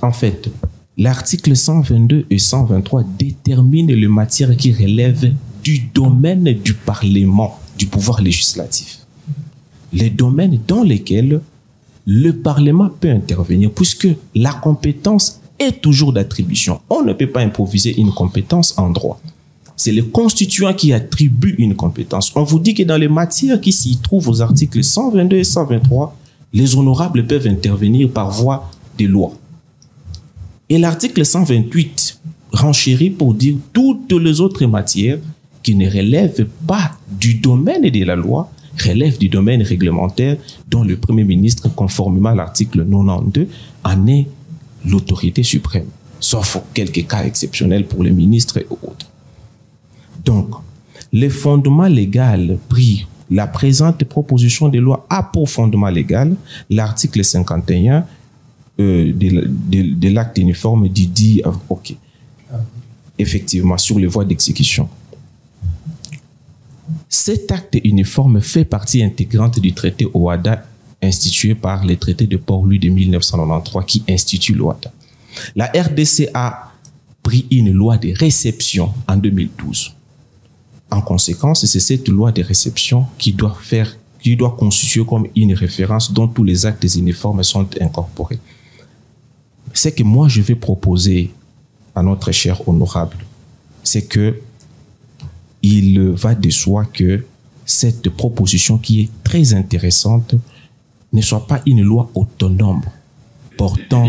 En fait, l'article 122 et 123 déterminent les matières qui relèvent du domaine du Parlement, du pouvoir législatif. Les domaines dans lesquels le Parlement peut intervenir, puisque la compétence est toujours d'attribution. On ne peut pas improviser une compétence en droit. C'est le constituant qui attribue une compétence. On vous dit que dans les matières qui s'y trouvent aux articles 122 et 123, les honorables peuvent intervenir par voie de loi. Et l'article 128 renchérit pour dire toutes les autres matières qui ne relèvent pas du domaine de la loi, relèvent du domaine réglementaire dont le Premier ministre, conformément à l'article 92, en est l'autorité suprême, sauf quelques cas exceptionnels pour les ministres et autres. Donc, les fondements légaux pris, la présente proposition de loi a pour fondement légal l'article 51 de l'acte uniforme du 10 ok. Effectivement, sur les voies d'exécution. Cet acte uniforme fait partie intégrante du traité OHADA institué par le traité de Port-Louis de 1993 qui institue l'OHADA. La RDC a pris une loi de réception en 2012. En conséquence, c'est cette loi de réception qui doit constituer comme une référence dont tous les actes uniformes sont incorporés. Ce que moi je vais proposer à notre cher honorable, c'est que il va de soi que cette proposition qui est très intéressante ne soit pas une loi autonome portant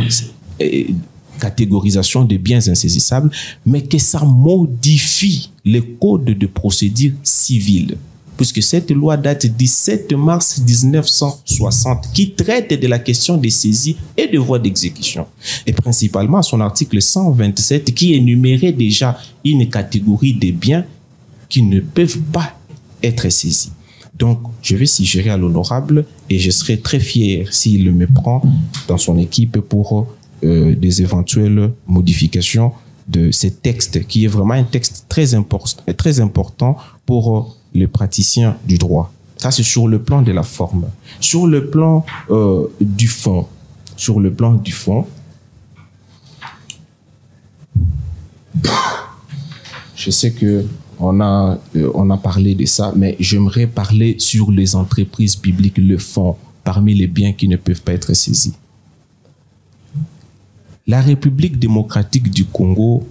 catégorisation des biens insaisissables, mais que ça modifie le code de procédure civile. Puisque cette loi date du 17 mars 1960, qui traite de la question des saisies et de voies d'exécution. Et principalement à son article 127, qui énumérait déjà une catégorie des biens qui ne peuvent pas être saisis. Donc, je vais suggérer à l'honorable et je serai très fier s'il me prend dans son équipe pour des éventuelles modifications de ce texte, qui est vraiment un texte très important pour les praticiens du droit. Ça, c'est sur le plan de la forme. Sur le plan du fond, je sais que on a parlé de ça, mais j'aimerais parler sur les entreprises publiques, le fond, parmi les biens qui ne peuvent pas être saisis. La République démocratique du Congo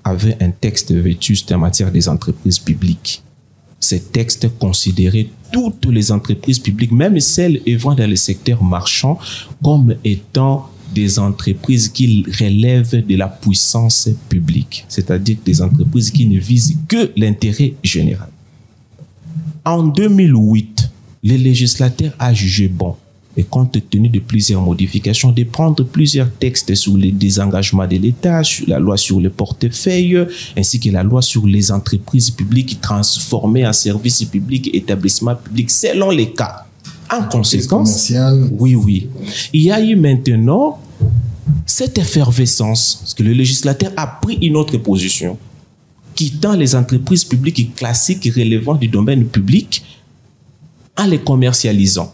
avait un texte vétuste en matière des entreprises publiques. Ce texte considérait toutes les entreprises publiques, même celles œuvrant dans le secteur marchand, comme étant des entreprises qui relèvent de la puissance publique, c'est-à-dire des entreprises qui ne visent que l'intérêt général. En 2008, le législateur a jugé bon, et compte tenu de plusieurs modifications, de prendre plusieurs textes sur les désengagements de l'État, la loi sur le portefeuille, ainsi que la loi sur les entreprises publiques transformées en services publics et établissements publics, selon les cas. En conséquence, oui. Il y a eu maintenant cette effervescence, parce que le législateur a pris une autre position, quittant les entreprises publiques classiques relevant du domaine public en les commercialisant.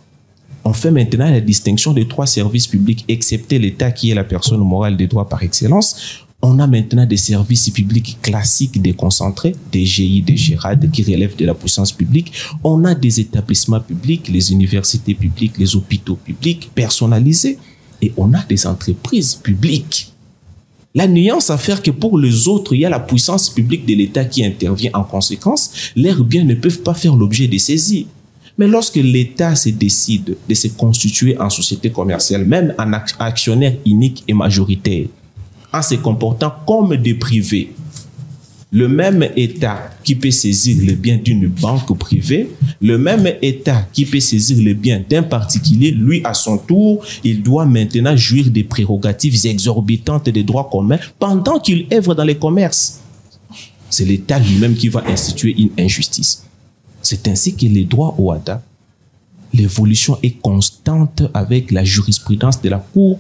On fait maintenant la distinction de 3 services publics, excepté l'État qui est la personne morale des droits par excellence. On a maintenant des services publics classiques déconcentrés, des GI, des GIRAD, qui relèvent de la puissance publique. On a des établissements publics, les universités publiques, les hôpitaux publics personnalisés. Et on a des entreprises publiques. La nuance à faire que pour les autres, il y a la puissance publique de l'État qui intervient. En conséquence, leurs biens ne peuvent pas faire l'objet de saisies. Mais lorsque l'État se décide de se constituer en société commerciale, même en actionnaire unique et majoritaire, en se comportant comme des privés, le même État qui peut saisir les biens d'une banque privée, le même État qui peut saisir les biens d'un particulier, lui, à son tour, il doit maintenant jouir des prérogatives exorbitantes des droits communs pendant qu'il œuvre dans les commerces. C'est l'État lui-même qui va instituer une injustice. C'est ainsi que les droits OHADA, l'évolution est constante avec la jurisprudence de la Cour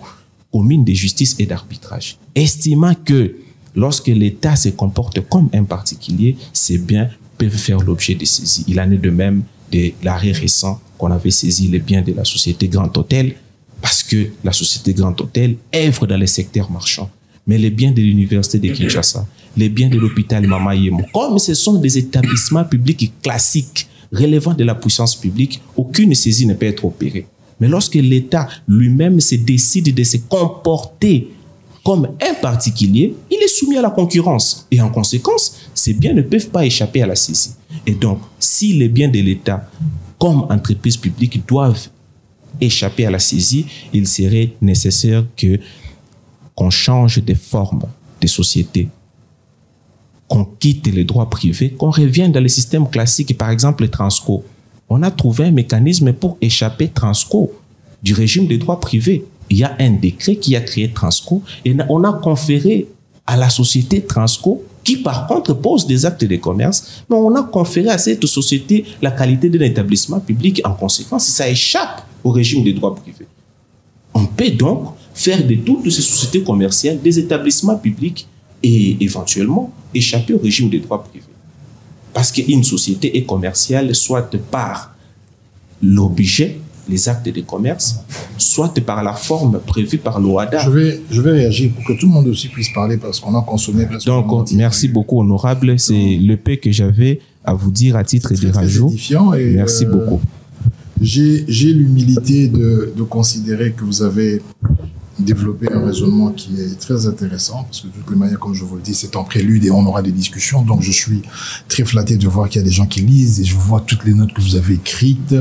commune de justice et d'arbitrage, estimant que lorsque l'État se comporte comme un particulier, ces biens peuvent faire l'objet de saisie. Il en est de même de l'arrêt récent qu'on avait saisi les biens de la société Grand Hôtel, parce que la société Grand Hôtel œuvre dans les secteurs marchands. Mais les biens de l'université de Kinshasa, les biens de l'hôpital Mama Yemo, comme ce sont des établissements publics classiques, relevant de la puissance publique, aucune saisie ne peut être opérée. Mais lorsque l'État lui-même se décide de se comporter comme un particulier, il est soumis à la concurrence. Et en conséquence, ces biens ne peuvent pas échapper à la saisie. Et donc, si les biens de l'État, comme entreprise publique, doivent échapper à la saisie, il serait nécessaire qu'on change de forme de société, qu'on quitte les droits privés, qu'on revienne dans le système classique, par exemple Transco. On a trouvé un mécanisme pour échapper Transco du régime des droits privés. Il y a un décret qui a créé Transco et on a conféré à la société Transco, qui par contre pose des actes de commerce, mais on a conféré à cette société la qualité d'un établissement public. En conséquence, ça échappe au régime des droits privés. On peut donc faire de toutes ces sociétés commerciales des établissements publics et éventuellement échapper au régime des droits privés. Parce qu'une société est commerciale soit par l'objet, les actes de commerce, soit par la forme prévue par l'OHADA. Je vais réagir pour que tout le monde aussi puisse parler parce qu'on a consommé presque. Donc, merci beaucoup, honorable. C'est le peu que j'avais à vous dire à titre de rajout. Merci beaucoup. J'ai l'humilité de considérer que vous avez développer un raisonnement qui est très intéressant, parce que de toutes les manières, comme je vous le dis, c'est en prélude et on aura des discussions. Donc, je suis très flatté de voir qu'il y a des gens qui lisent et je vois toutes les notes que vous avez écrites.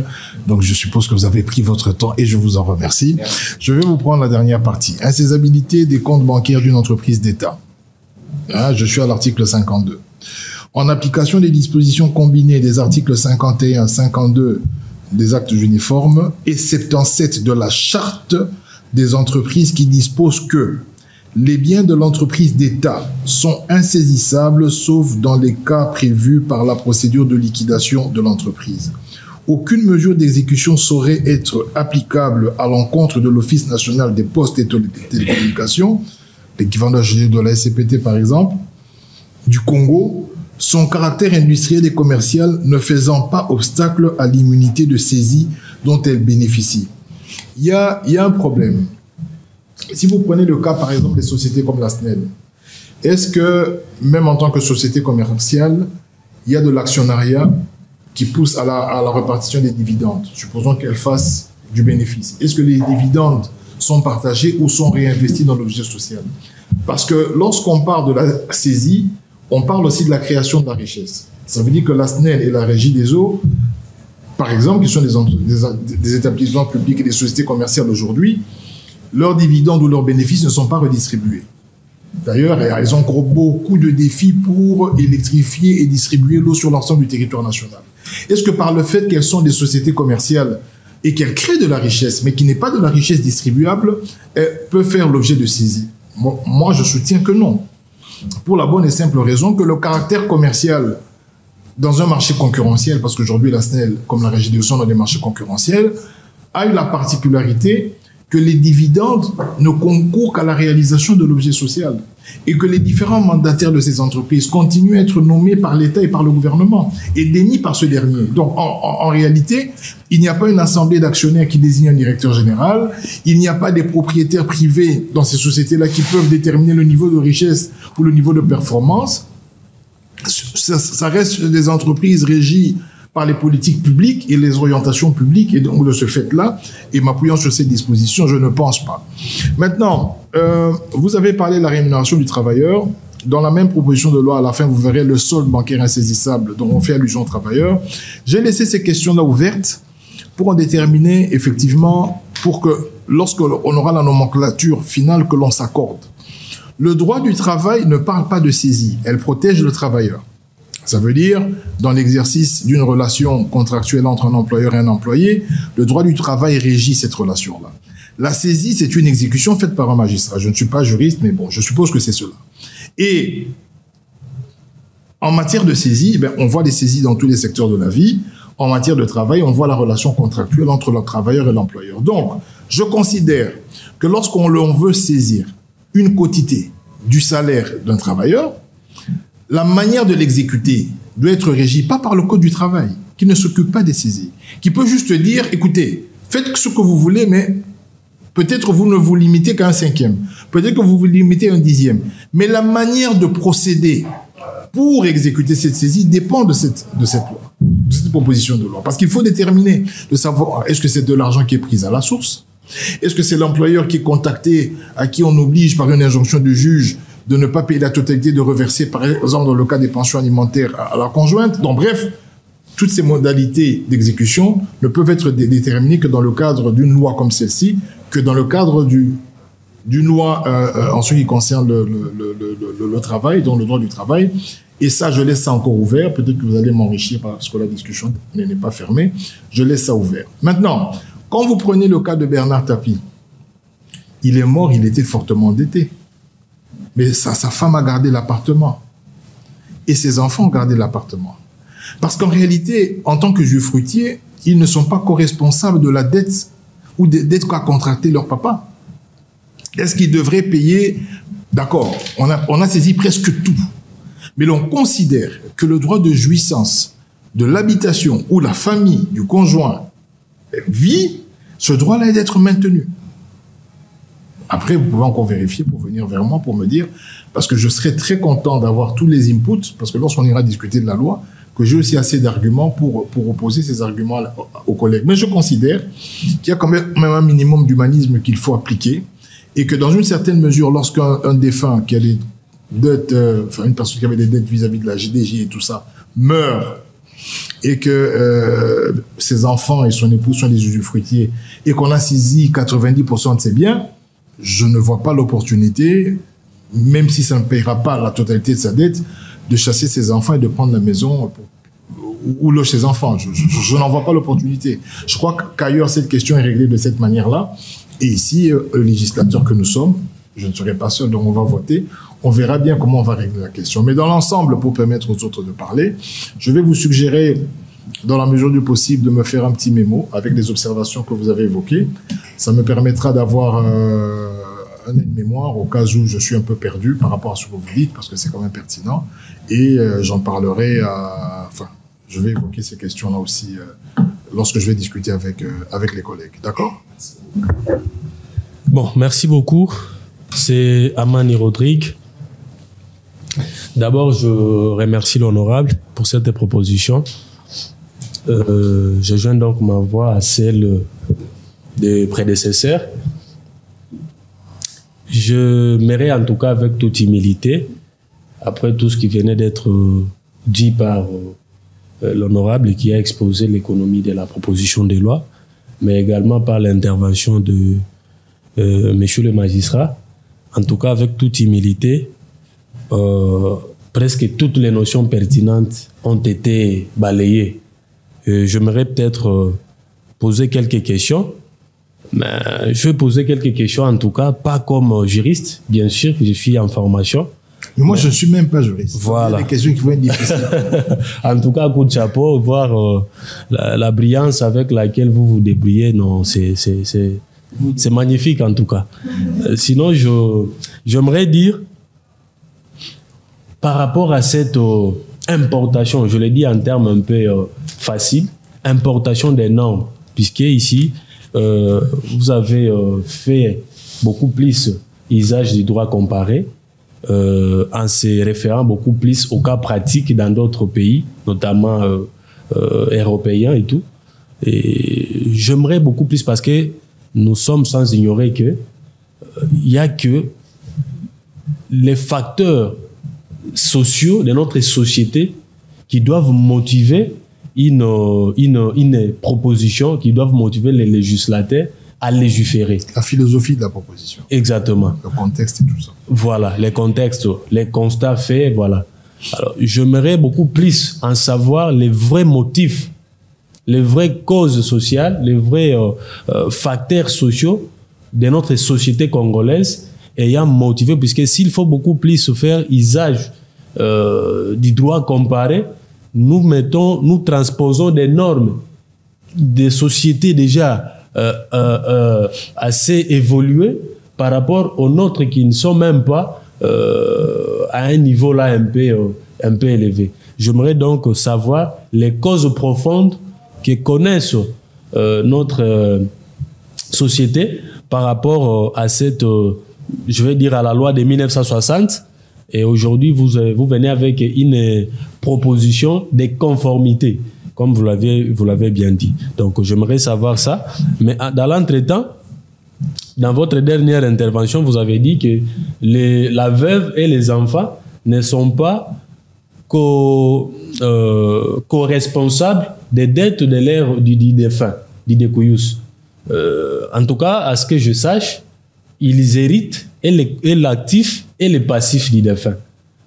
Donc, je suppose que vous avez pris votre temps et je vous en remercie. Merci. Je vais vous prendre la dernière partie. Insaisissabilité des comptes bancaires d'une entreprise d'État. Je suis à l'article 52. En application des dispositions combinées des articles 51, 52 des actes uniformes et 77 de la charte des entreprises qui disposent que les biens de l'entreprise d'État sont insaisissables sauf dans les cas prévus par la procédure de liquidation de l'entreprise. Aucune mesure d'exécution saurait être applicable à l'encontre de l'Office national des postes et télécommunications, l'équivalent de la SCPT par exemple, du Congo, son caractère industriel et commercial ne faisant pas obstacle à l'immunité de saisie dont elle bénéficie. Il y a un problème. Si vous prenez le cas, par exemple, des sociétés comme la SNEL, est-ce que, même en tant que société commerciale, il y a de l'actionnariat qui pousse à la répartition des dividendes? Supposons qu'elle fasse du bénéfice. Est-ce que les dividendes sont partagés ou sont réinvestis dans l'objet social? Parce que lorsqu'on parle de la saisie, on parle aussi de la création de la richesse. Ça veut dire que la SNEL et la Régie des eaux, par exemple, qui sont des établissements publics et des sociétés commerciales aujourd'hui, leurs dividendes ou leurs bénéfices ne sont pas redistribués. D'ailleurs, elles ont encore beaucoup de défis pour électrifier et distribuer l'eau sur l'ensemble du territoire national. Est-ce que par le fait qu'elles sont des sociétés commerciales et qu'elles créent de la richesse, mais qui n'est pas de la richesse distribuable, elles peuvent faire l'objet de saisie? Moi, je soutiens que non. Pour la bonne et simple raison que le caractère commercial dans un marché concurrentiel, parce qu'aujourd'hui la SNEL, comme la Régie des eaux, sont dans des marchés concurrentiels, a eu la particularité que les dividendes ne concourent qu'à la réalisation de l'objet social et que les différents mandataires de ces entreprises continuent à être nommés par l'État et par le gouvernement et démis par ce dernier. Donc, en réalité, il n'y a pas une assemblée d'actionnaires qui désigne un directeur général, il n'y a pas des propriétaires privés dans ces sociétés-là qui peuvent déterminer le niveau de richesse ou le niveau de performance. Ça reste des entreprises régies par les politiques publiques et les orientations publiques, et donc de ce fait-là, et m'appuyant sur ces dispositions, je ne pense pas. Maintenant, vous avez parlé de la rémunération du travailleur. Dans la même proposition de loi, à la fin, vous verrez le solde bancaire insaisissable dont on fait allusion au travailleur. J'ai laissé ces questions-là ouvertes pour en déterminer effectivement, pour que lorsqu'on aura la nomenclature finale, que l'on s'accorde. Le droit du travail ne parle pas de saisie, elle protège le travailleur. Ça veut dire, dans l'exercice d'une relation contractuelle entre un employeur et un employé, le droit du travail régit cette relation-là. La saisie, c'est une exécution faite par un magistrat. Je ne suis pas juriste, mais bon, je suppose que c'est cela. Et en matière de saisie, on voit des saisies dans tous les secteurs de la vie. en matière de travail, on voit la relation contractuelle entre le travailleur et l'employeur. Donc, je considère que lorsqu'on veut saisir une quotité du salaire d'un travailleur, la manière de l'exécuter doit être régie pas par le Code du travail, qui ne s'occupe pas des saisies, qui peut juste dire, écoutez, faites ce que vous voulez, mais peut-être vous ne vous limitez qu'à un 5e, peut-être que vous vous limitez à un 10e, mais la manière de procéder pour exécuter cette saisie dépend de cette loi, de cette proposition de loi. Parce qu'il faut déterminer, de savoir, est-ce que c'est de l'argent qui est pris à la source? Est-ce que c'est l'employeur qui est contacté, à qui on oblige par une injonction du juge de ne pas payer la totalité, de reverser, par exemple, dans le cas des pensions alimentaires à la conjointe? Donc, bref, toutes ces modalités d'exécution ne peuvent être déterminées que dans le cadre d'une loi comme celle-ci, que dans le cadre d'une loi en ce qui concerne le travail, donc le droit du travail. Et ça, je laisse ça encore ouvert. Peut-être que vous allez m'enrichir parce que la discussion n'est pas fermée. Je laisse ça ouvert. Maintenant, quand vous prenez le cas de Bernard Tapie, il est mort, il était fortement endetté. Mais sa femme a gardé l'appartement. Et ses enfants ont gardé l'appartement. Parce qu'en réalité, en tant que juifs fruitiers, ils ne sont pas co-responsables de la dette ou des dettes qu'a contracté leur papa. Est-ce qu'ils devraient payer? D'accord, on a saisi presque tout. Mais l'on considère que le droit de jouissance de l'habitation où la famille du conjoint vit, ce droit-là est d'être maintenu. Après, vous pouvez encore vérifier pour venir vers moi pour me dire, parce que je serais très content d'avoir tous les inputs, parce que lorsqu'on ira discuter de la loi, que j'ai aussi assez d'arguments pour opposer ces arguments aux collègues. Mais je considère qu'il y a quand même un minimum d'humanisme qu'il faut appliquer et que dans une certaine mesure, lorsqu'un défunt qui a des dettes, une personne qui avait des dettes vis-à-vis de la GDJ et tout ça, meurt et que ses enfants et son épouse sont des usufruitiers et qu'on a saisi 90% de ses biens, je ne vois pas l'opportunité, même si ça ne paiera pas la totalité de sa dette, de chasser ses enfants et de prendre la maison où logent ses enfants. Je n'en vois pas l'opportunité. Je crois qu'ailleurs, cette question est réglée de cette manière-là. Et ici, le législateur que nous sommes, je ne serai pas seul, donc on va voter. On verra bien comment on va régler la question. Mais dans l'ensemble, pour permettre aux autres de parler, je vais vous suggérer, dans la mesure du possible, de me faire un petit mémo avec les observations que vous avez évoquées. Ça me permettra d'avoir un aide-mémoire au cas où je suis un peu perdu par rapport à ce que vous dites, parce que c'est quand même pertinent. Et j'en parlerai, je vais évoquer ces questions-là aussi lorsque je vais discuter avec les collègues. D'accord? Bon, merci beaucoup. C'est Amani Rodrigue. D'abord, je remercie l'honorable pour cette proposition. Je joins donc ma voix à celle des prédécesseurs. Je m'irai en tout cas avec toute humilité, après tout ce qui venait d'être dit par l'honorable qui a exposé l'économie de la proposition de loi, mais également par l'intervention de monsieur le magistrat. En tout cas, avec toute humilité, presque toutes les notions pertinentes ont été balayées. J'aimerais peut-être poser quelques questions. Mais je vais poser quelques questions, en tout cas, pas comme juriste, bien sûr, que je suis en formation. Mais moi, je ne suis même pas juriste. Voilà. Il y a des questions qui vont être difficiles. En tout cas, coup de chapeau, voir la brillance avec laquelle vous vous débrouillez, non, c'est magnifique, en tout cas. Sinon, j'aimerais dire, par rapport à cette importation, je l'ai dit en termes un peu faciles, importation des normes, puisque ici, vous avez fait beaucoup plus usage du droit comparé en se référant beaucoup plus aux cas pratiques dans d'autres pays, notamment européens et tout. Et j'aimerais beaucoup plus parce que nous sommes sans ignorer que il y a que les facteurs sociaux de notre société qui doivent motiver une proposition, qui doivent motiver les législateurs à légiférer. La philosophie de la proposition. Exactement. Le contexte et tout ça. Voilà, les contextes, les constats faits, voilà. Alors, j'aimerais beaucoup plus en savoir les vrais motifs, les vraies causes sociales, les vrais facteurs sociaux de notre société congolaise ayant motivé, puisque s'il faut beaucoup plus faire usage du droit comparé, nous transposons des normes des sociétés déjà assez évoluées par rapport aux nôtres qui ne sont même pas à un niveau là un peu élevé. J'aimerais donc savoir les causes profondes que connaissent notre société par rapport à cette, je vais dire, à la loi de 1960. Et aujourd'hui, vous venez avec une proposition de conformité, comme vous l'avez bien dit. Donc, j'aimerais savoir ça. Mais dans l'entretemps, dans votre dernière intervention, vous avez dit que la veuve et les enfants ne sont pas co-responsables des dettes de l'ère du défunt, du découyus. En tout cas, à ce que je sache, ils héritent et l'actif et le passif du défunt.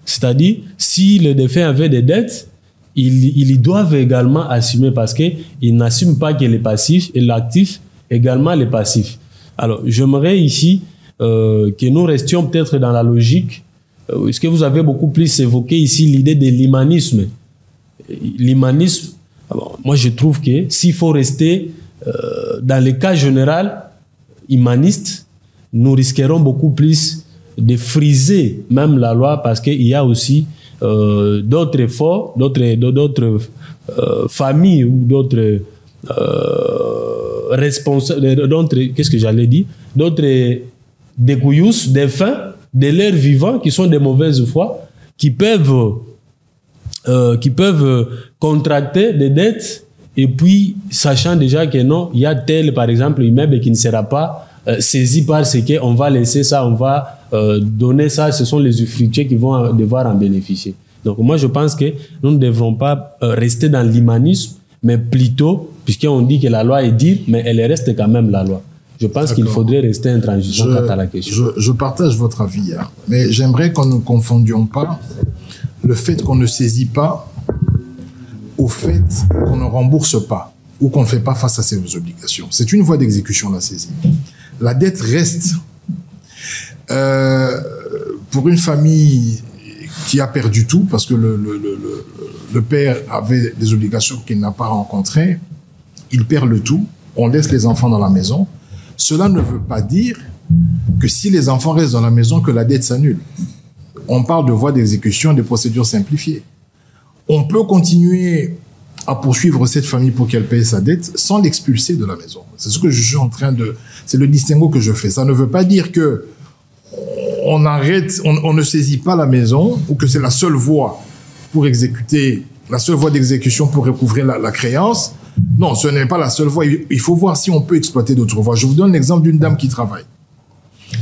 C'est-à-dire, si le défunt avait des dettes, ils doivent également assumer parce qu'ils n'assument pas que les passifs et l'actif, également les passifs. Alors, j'aimerais ici que nous restions peut-être dans la logique. Est-ce que vous avez beaucoup plus évoqué ici l'idée de l'humanisme? L'humanisme, moi je trouve que s'il faut rester dans le cas général humaniste, nous risquerons beaucoup plus de friser même la loi parce qu'il y a aussi d'autres efforts, d'autres familles ou d'autres responsables, qu'est-ce que j'allais dire, d'autres découyus, défunts, de leurs vivants qui sont de mauvaise foi, qui peuvent contracter des dettes et puis sachant déjà que non, il y a tel par exemple immeuble qui ne sera pas saisi par ce qu'on va laisser ça, on va donner ça, ce sont les usufruitiers qui vont devoir en bénéficier. Donc moi je pense que nous ne devrons pas rester dans l'humanisme, mais plutôt, puisqu'on dit que la loi est dure, mais elle reste quand même la loi. Je pense qu'il faudrait rester intransigeant quant à la question. Je partage votre avis, hein, mais j'aimerais qu'on ne confondions pas le fait qu'on ne saisit pas au fait qu'on ne rembourse pas ou qu'on ne fait pas face à ses obligations. C'est une voie d'exécution, la saisie. La dette reste. Pour une famille qui a perdu tout, parce que le père avait des obligations qu'il n'a pas rencontrées, il perd le tout, on laisse les enfants dans la maison. Cela ne veut pas dire que si les enfants restent dans la maison, que la dette s'annule. On parle de voies d'exécution, des procédures simplifiées. On peut continuer à poursuivre cette famille pour qu'elle paye sa dette sans l'expulser de la maison. C'est ce que je suis en train de... C'est le distinguo que je fais. Ça ne veut pas dire que on arrête, on ne saisit pas la maison ou que c'est la seule voie pour exécuter, la seule voie d'exécution pour recouvrir la créance. Non, ce n'est pas la seule voie. Il faut voir si on peut exploiter d'autres voies. Je vous donne l'exemple d'une dame qui travaille.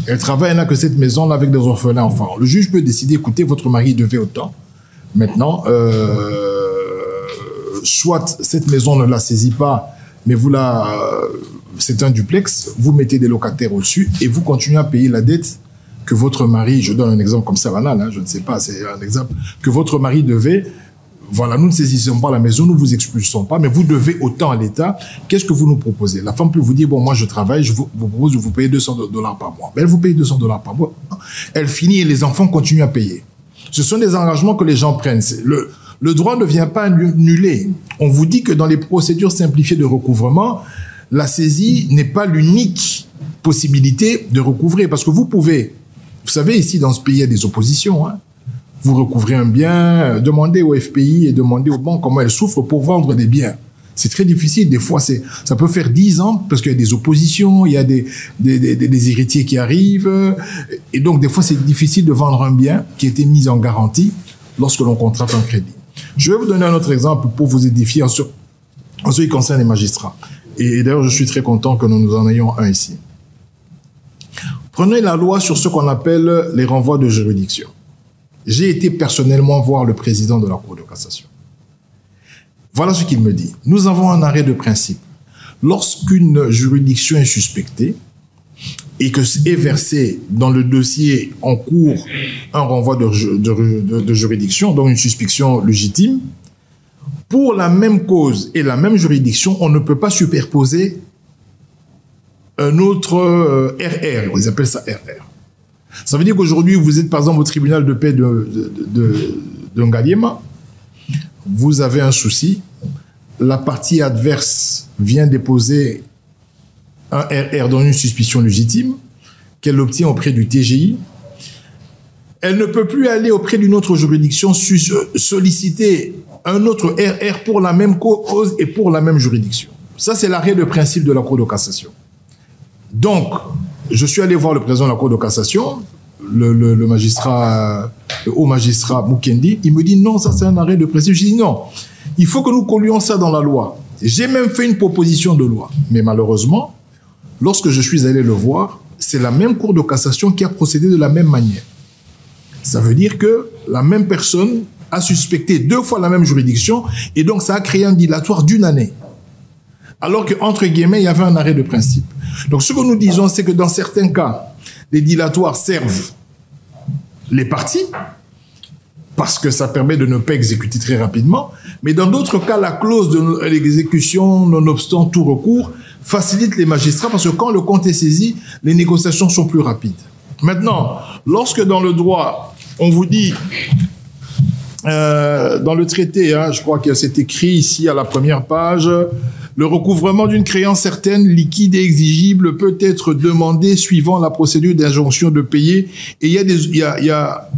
Elle travaille, elle n'a que cette maison-là avec des orphelins enfants. Le juge peut décider, écoutez, votre mari devait autant. Maintenant, soit cette maison ne la saisit pas, mais c'est un duplex, vous mettez des locataires au-dessus et vous continuez à payer la dette que votre mari, je donne un exemple comme ça banal, hein, je ne sais pas, c'est un exemple, que votre mari devait. Voilà, nous ne saisissons pas la maison, nous vous expulsons pas, mais vous devez autant à l'État. Qu'est-ce que vous nous proposez? La femme peut vous dire, bon, moi je travaille, je vous propose de vous payer $200 par mois. Mais elle vous paye $200 par mois. Elle finit et les enfants continuent à payer. Ce sont des engagements que les gens prennent. Le droit ne vient pas annuler. On vous dit que dans les procédures simplifiées de recouvrement, la saisie n'est pas l'unique possibilité de recouvrer. Parce que vous pouvez, vous savez, ici dans ce pays, il y a des oppositions, hein. Vous recouvrez un bien, demandez au FPI et demandez aux banques comment elles souffrent pour vendre des biens. C'est très difficile. Des fois, ça peut faire 10 ans parce qu'il y a des oppositions, il y a des héritiers qui arrivent. Et donc, des fois, c'est difficile de vendre un bien qui a été mis en garantie lorsque l'on contracte un crédit. Je vais vous donner un autre exemple pour vous édifier en ce qui concerne les magistrats. Et d'ailleurs, je suis très content que nous en ayons un ici. Prenez la loi sur ce qu'on appelle les renvois de juridiction. J'ai été personnellement voir le président de la Cour de cassation. Voilà ce qu'il me dit. Nous avons un arrêt de principe. Lorsqu'une juridiction est suspectée et que est versé dans le dossier en cours un renvoi de juridiction, donc une suspicion légitime, pour la même cause et la même juridiction, on ne peut pas superposer un autre RR. Ils appellent ça RR. Ça veut dire qu'aujourd'hui, vous êtes par exemple au tribunal de paix de Ngaliema, vous avez un souci, la partie adverse vient déposer un RR dans une suspicion légitime qu'elle obtient auprès du TGI. Elle ne peut plus aller auprès d'une autre juridiction solliciter un autre RR pour la même cause et pour la même juridiction. Ça, c'est l'arrêt de principe de la Cour de cassation. Donc, je suis allé voir le président de la Cour de cassation, le haut magistrat Mukendi. Il me dit non, ça c'est un arrêt de principe. Je dis non, il faut que nous collions ça dans la loi. J'ai même fait une proposition de loi. Mais malheureusement, lorsque je suis allé le voir, c'est la même Cour de cassation qui a procédé de la même manière. Ça veut dire que la même personne a suspecté 2 fois la même juridiction et donc ça a créé un dilatoire d'1 année. Alors qu'entre guillemets, il y avait un arrêt de principe. Donc ce que nous disons, c'est que dans certains cas, les dilatoires servent les parties parce que ça permet de ne pas exécuter très rapidement. Mais dans d'autres cas, la clause de l'exécution, nonobstant tout recours, facilite les magistrats parce que quand le compte est saisi, les négociations sont plus rapides. Maintenant, lorsque dans le droit, on vous dit, dans le traité, je crois que c'est écrit ici à la première page, le recouvrement d'une créance certaine, liquide et exigible peut être demandé suivant la procédure d'injonction de payer. Et il y a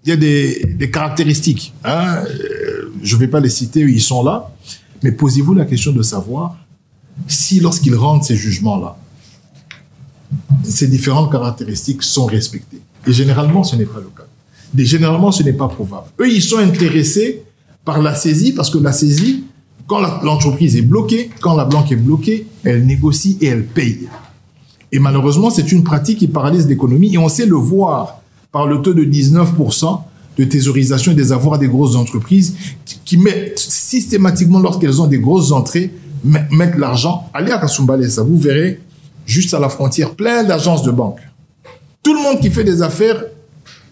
des caractéristiques. Je ne vais pas les citer, ils sont là. Mais posez-vous la question de savoir si lorsqu'ils rendent ces jugements-là, ces différentes caractéristiques sont respectées. Et généralement, ce n'est pas le cas. Généralement, ce n'est pas probable. Eux, ils sont intéressés par la saisie parce que la saisie, quand l'entreprise est bloquée, quand la banque est bloquée, elle négocie et elle paye. Et malheureusement, c'est une pratique qui paralyse l'économie et on sait le voir par le taux de 19% de thésaurisation des avoirs des grosses entreprises qui mettent systématiquement, lorsqu'elles ont des grosses entrées, mettent l'argent. Allez à Kasumbalesa, vous verrez, juste à la frontière, plein d'agences de banque. Tout le monde qui fait des affaires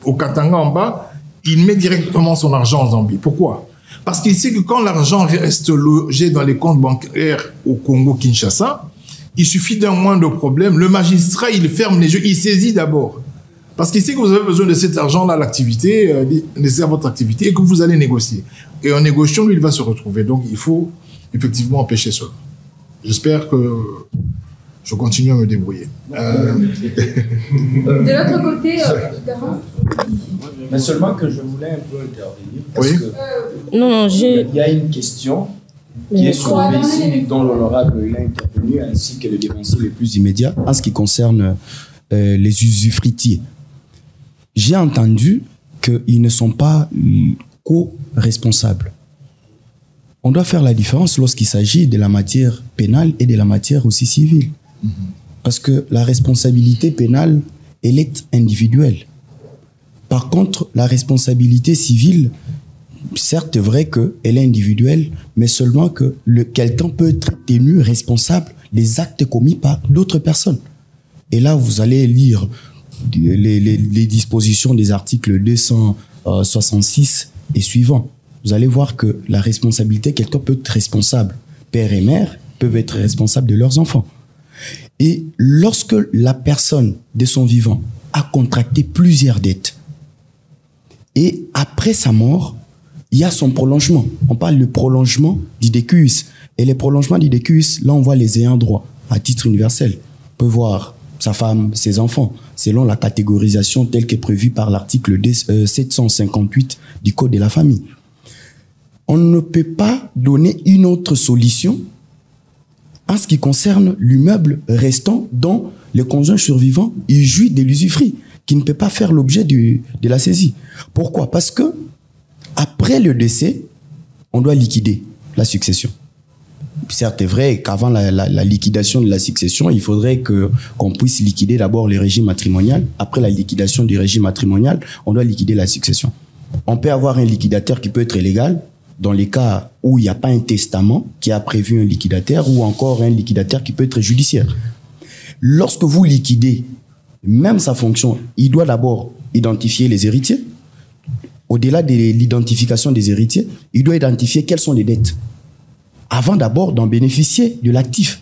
au Katanga en bas, il met directement son argent en Zambie. Pourquoi? Parce qu'il sait que quand l'argent reste logé dans les comptes bancaires au Congo-Kinshasa, il suffit d'un moindre problème. Le magistrat, il ferme les yeux, il saisit d'abord. Parce qu'il sait que vous avez besoin de cet argent-là à l'activité, nécessaire à votre activité, et que vous allez négocier. Et en négociant, lui, il va se retrouver. Donc, il faut effectivement empêcher cela. J'espère que je continue à me débrouiller. De l'autre côté, Garant. Mais seulement que je voulais un peu intervenir. Parce Oui. que Non, il y a une question qui est soulevée ici, dont l'honorable il a intervenu, ainsi que le défenseur le plus immédiat, en ce qui concerne les usufruitiers. J'ai entendu qu'ils ne sont pas co-responsables. On doit faire la différence lorsqu'il s'agit de la matière pénale et de la matière aussi civile. Parce que la responsabilité pénale, elle est individuelle. Par contre, la responsabilité civile, certes, c'est vrai qu'elle est individuelle, mais seulement que quelqu'un peut être tenu responsable des actes commis par d'autres personnes. Et là, vous allez lire les dispositions des articles 266 et suivants. Vous allez voir que la responsabilité, quelqu'un peut être responsable. Père et mère peuvent être responsables de leurs enfants. Et lorsque la personne, de son vivant, a contracté plusieurs dettes, et après sa mort, il y a son prolongement. On parle du prolongement d'IDQUS. Et les prolongements d'IDQUS, là, on voit les ayants droit à titre universel. On peut voir sa femme, ses enfants, selon la catégorisation telle qu'est prévue par l'article 758 du Code de la famille. On ne peut pas donner une autre solution en ce qui concerne l'immeuble restant dont le conjoint survivant il jouit de l'usufruit, qui ne peut pas faire l'objet de la saisie. Pourquoi? Parce que après le décès, on doit liquider la succession. Certes, c'est vrai qu'avant la liquidation de la succession, il faudrait qu'on puisse liquider d'abord le régime matrimonial. Après la liquidation du régime matrimonial, on doit liquider la succession. On peut avoir un liquidateur qui peut être illégal, dans les cas où il n'y a pas un testament qui a prévu un liquidateur, ou encore un liquidateur qui peut être judiciaire. Lorsque vous liquidez, même sa fonction, il doit d'abord identifier les héritiers. Au-delà de l'identification des héritiers, il doit identifier quelles sont les dettes, avant d'abord d'en bénéficier de l'actif.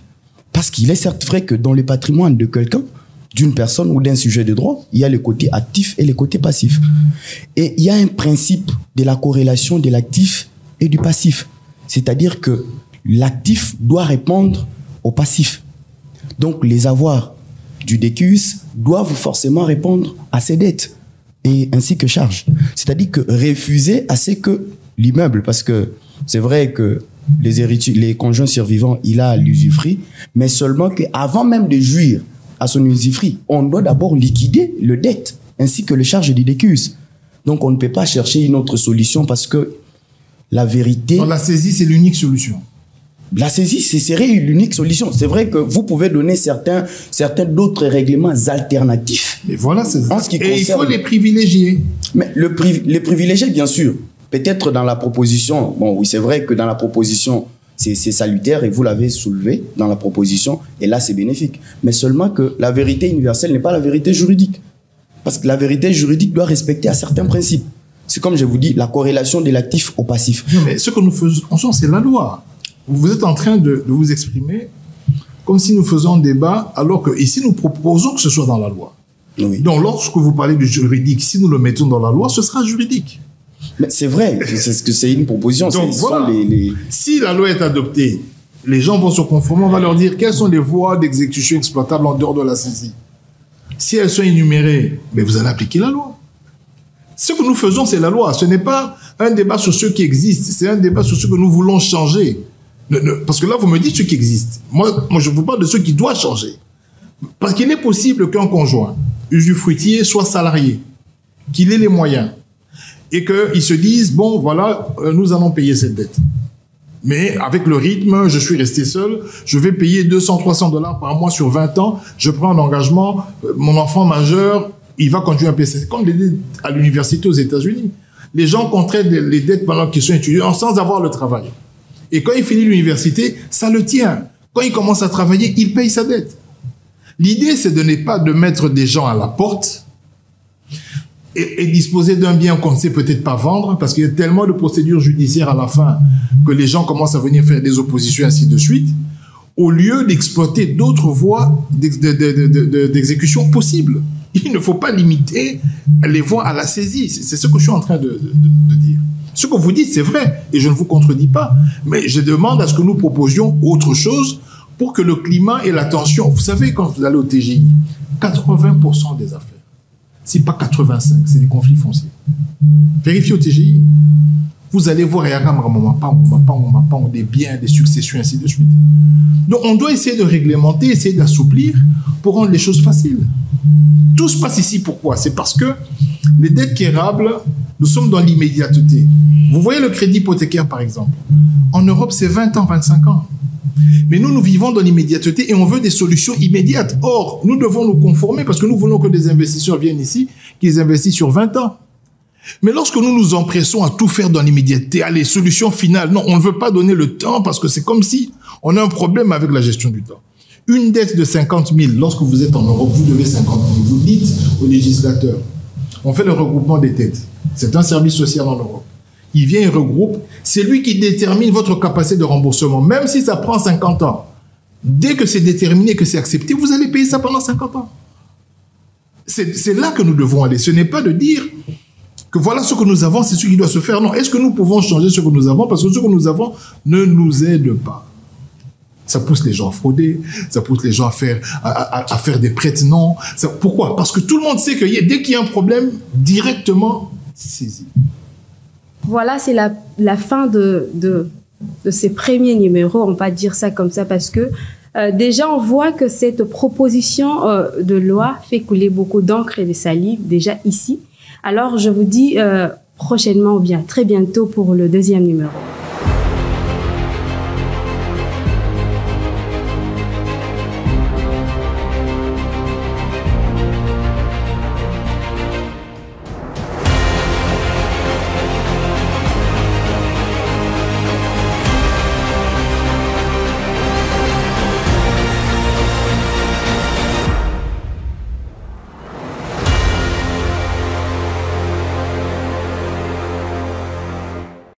Parce qu'il est certes vrai que dans le patrimoine de quelqu'un, d'une personne ou d'un sujet de droit, il y a le côté actif et le côté passif. Et il y a un principe de la corrélation de l'actif et du passif. C'est-à-dire que l'actif doit répondre au passif. Donc, les avoirs du DQS doivent forcément répondre à ses dettes et ainsi que charges. C'est-à-dire que refuser à ce que l'immeuble, parce que c'est vrai que les conjoints survivants, il a l'usufruit, mais seulement qu'avant même de jouir à son usufruit, on doit d'abord liquider le dette ainsi que les charges du DQS. Donc, on ne peut pas chercher une autre solution parce que la vérité... Donc, la saisie, c'est l'unique solution. La saisie, ce serait l'unique solution. C'est vrai que vous pouvez donner certains d'autres règlements alternatifs. Mais voilà, c'est ça. Et il faut les privilégier. Mais les privilégier, bien sûr. Peut-être dans la proposition, bon oui, c'est vrai que dans la proposition, c'est salutaire et vous l'avez soulevé dans la proposition et là, c'est bénéfique. Mais seulement que la vérité universelle n'est pas la vérité juridique. Parce que la vérité juridique doit respecter à certains principes. C'est comme je vous dis, la corrélation de l'actif au passif. Non, mais ce que nous faisons, c'est la loi. Vous êtes en train de vous exprimer comme si nous faisons un débat, alors que ici, nous proposons que ce soit dans la loi. Oui. Donc, lorsque vous parlez du juridique, si nous le mettons dans la loi, ce sera juridique. Mais c'est vrai, c'est une proposition. Donc, voilà. Si la loi est adoptée, les gens vont se conformer, on va leur dire quelles sont les voies d'exécution exploitables en dehors de la saisie. Si elles sont énumérées, mais vous allez appliquer la loi. Ce que nous faisons, c'est la loi. Ce n'est pas un débat sur ceux qui existent, c'est un débat sur ce que nous voulons changer. Parce que là, vous me dites ce qui existe. Moi, je vous parle de ce qui doit changer. Parce qu'il est possible qu'un conjoint usufruitier soit salarié, qu'il ait les moyens, et qu'ils se disent, bon, voilà, nous allons payer cette dette. Mais avec le rythme, je suis resté seul, je vais payer 200-300 $ par mois sur 20 ans, je prends un engagement, mon enfant majeur, il va conduire un PC. C'est comme les dettes à l'université aux États-Unis. Les gens contraignent les dettes pendant qu'ils sont étudiants sans avoir le travail. Et quand il finit l'université, ça le tient. Quand il commence à travailler, il paye sa dette. L'idée, c'est de ne pas de mettre des gens à la porte et disposer d'un bien qu'on ne sait peut-être pas vendre, parce qu'il y a tellement de procédures judiciaires à la fin que les gens commencent à venir faire des oppositions, ainsi de suite, au lieu d'exploiter d'autres voies d'exécution possibles. Il ne faut pas limiter les voies à la saisie. C'est ce que je suis en train de dire. Ce que vous dites, c'est vrai, et je ne vous contredis pas, mais je demande à ce que nous proposions autre chose pour que le climat et l'attention... Vous savez, quand vous allez au TGI, 80% des affaires, si pas 85, c'est des conflits fonciers. Vérifiez au TGI. Vous allez voir, il y a des biens, des successions, ainsi de suite. Donc, on doit essayer de réglementer, essayer d'assouplir pour rendre les choses faciles. Tout se passe ici, pourquoi? C'est parce que les dettes quérables, nous sommes dans l'immédiateté. Vous voyez le crédit hypothécaire, par exemple. En Europe, c'est 20 ans, 25 ans. Mais nous, nous vivons dans l'immédiateté et on veut des solutions immédiates. Or, nous devons nous conformer parce que nous voulons que des investisseurs viennent ici, qu'ils investissent sur 20 ans. Mais lorsque nous nous empressons à tout faire dans l'immédiateté, à les solutions finales, non, on ne veut pas donner le temps parce que c'est comme si on a un problème avec la gestion du temps. Une dette de 50 000, lorsque vous êtes en Europe, vous devez 50 000. Vous dites au législateur, on fait le regroupement des dettes. C'est un service social en Europe. Il vient, il regroupe. C'est lui qui détermine votre capacité de remboursement, même si ça prend 50 ans. Dès que c'est déterminé, que c'est accepté, vous allez payer ça pendant 50 ans. C'est là que nous devons aller. Ce n'est pas de dire que voilà ce que nous avons, c'est ce qui doit se faire. Non, est-ce que nous pouvons changer ce que nous avons? Parce que ce que nous avons ne nous aide pas. Ça pousse les gens à frauder, ça pousse les gens à faire des prêts non. Pourquoi? Parce que tout le monde sait que dès qu'il y a un problème, directement saisi. Voilà, c'est la fin de ces premiers numéros, on va dire ça comme ça, parce que déjà on voit que cette proposition de loi fait couler beaucoup d'encre et de salive déjà ici. Alors je vous dis prochainement ou bien très bientôt pour le deuxième numéro.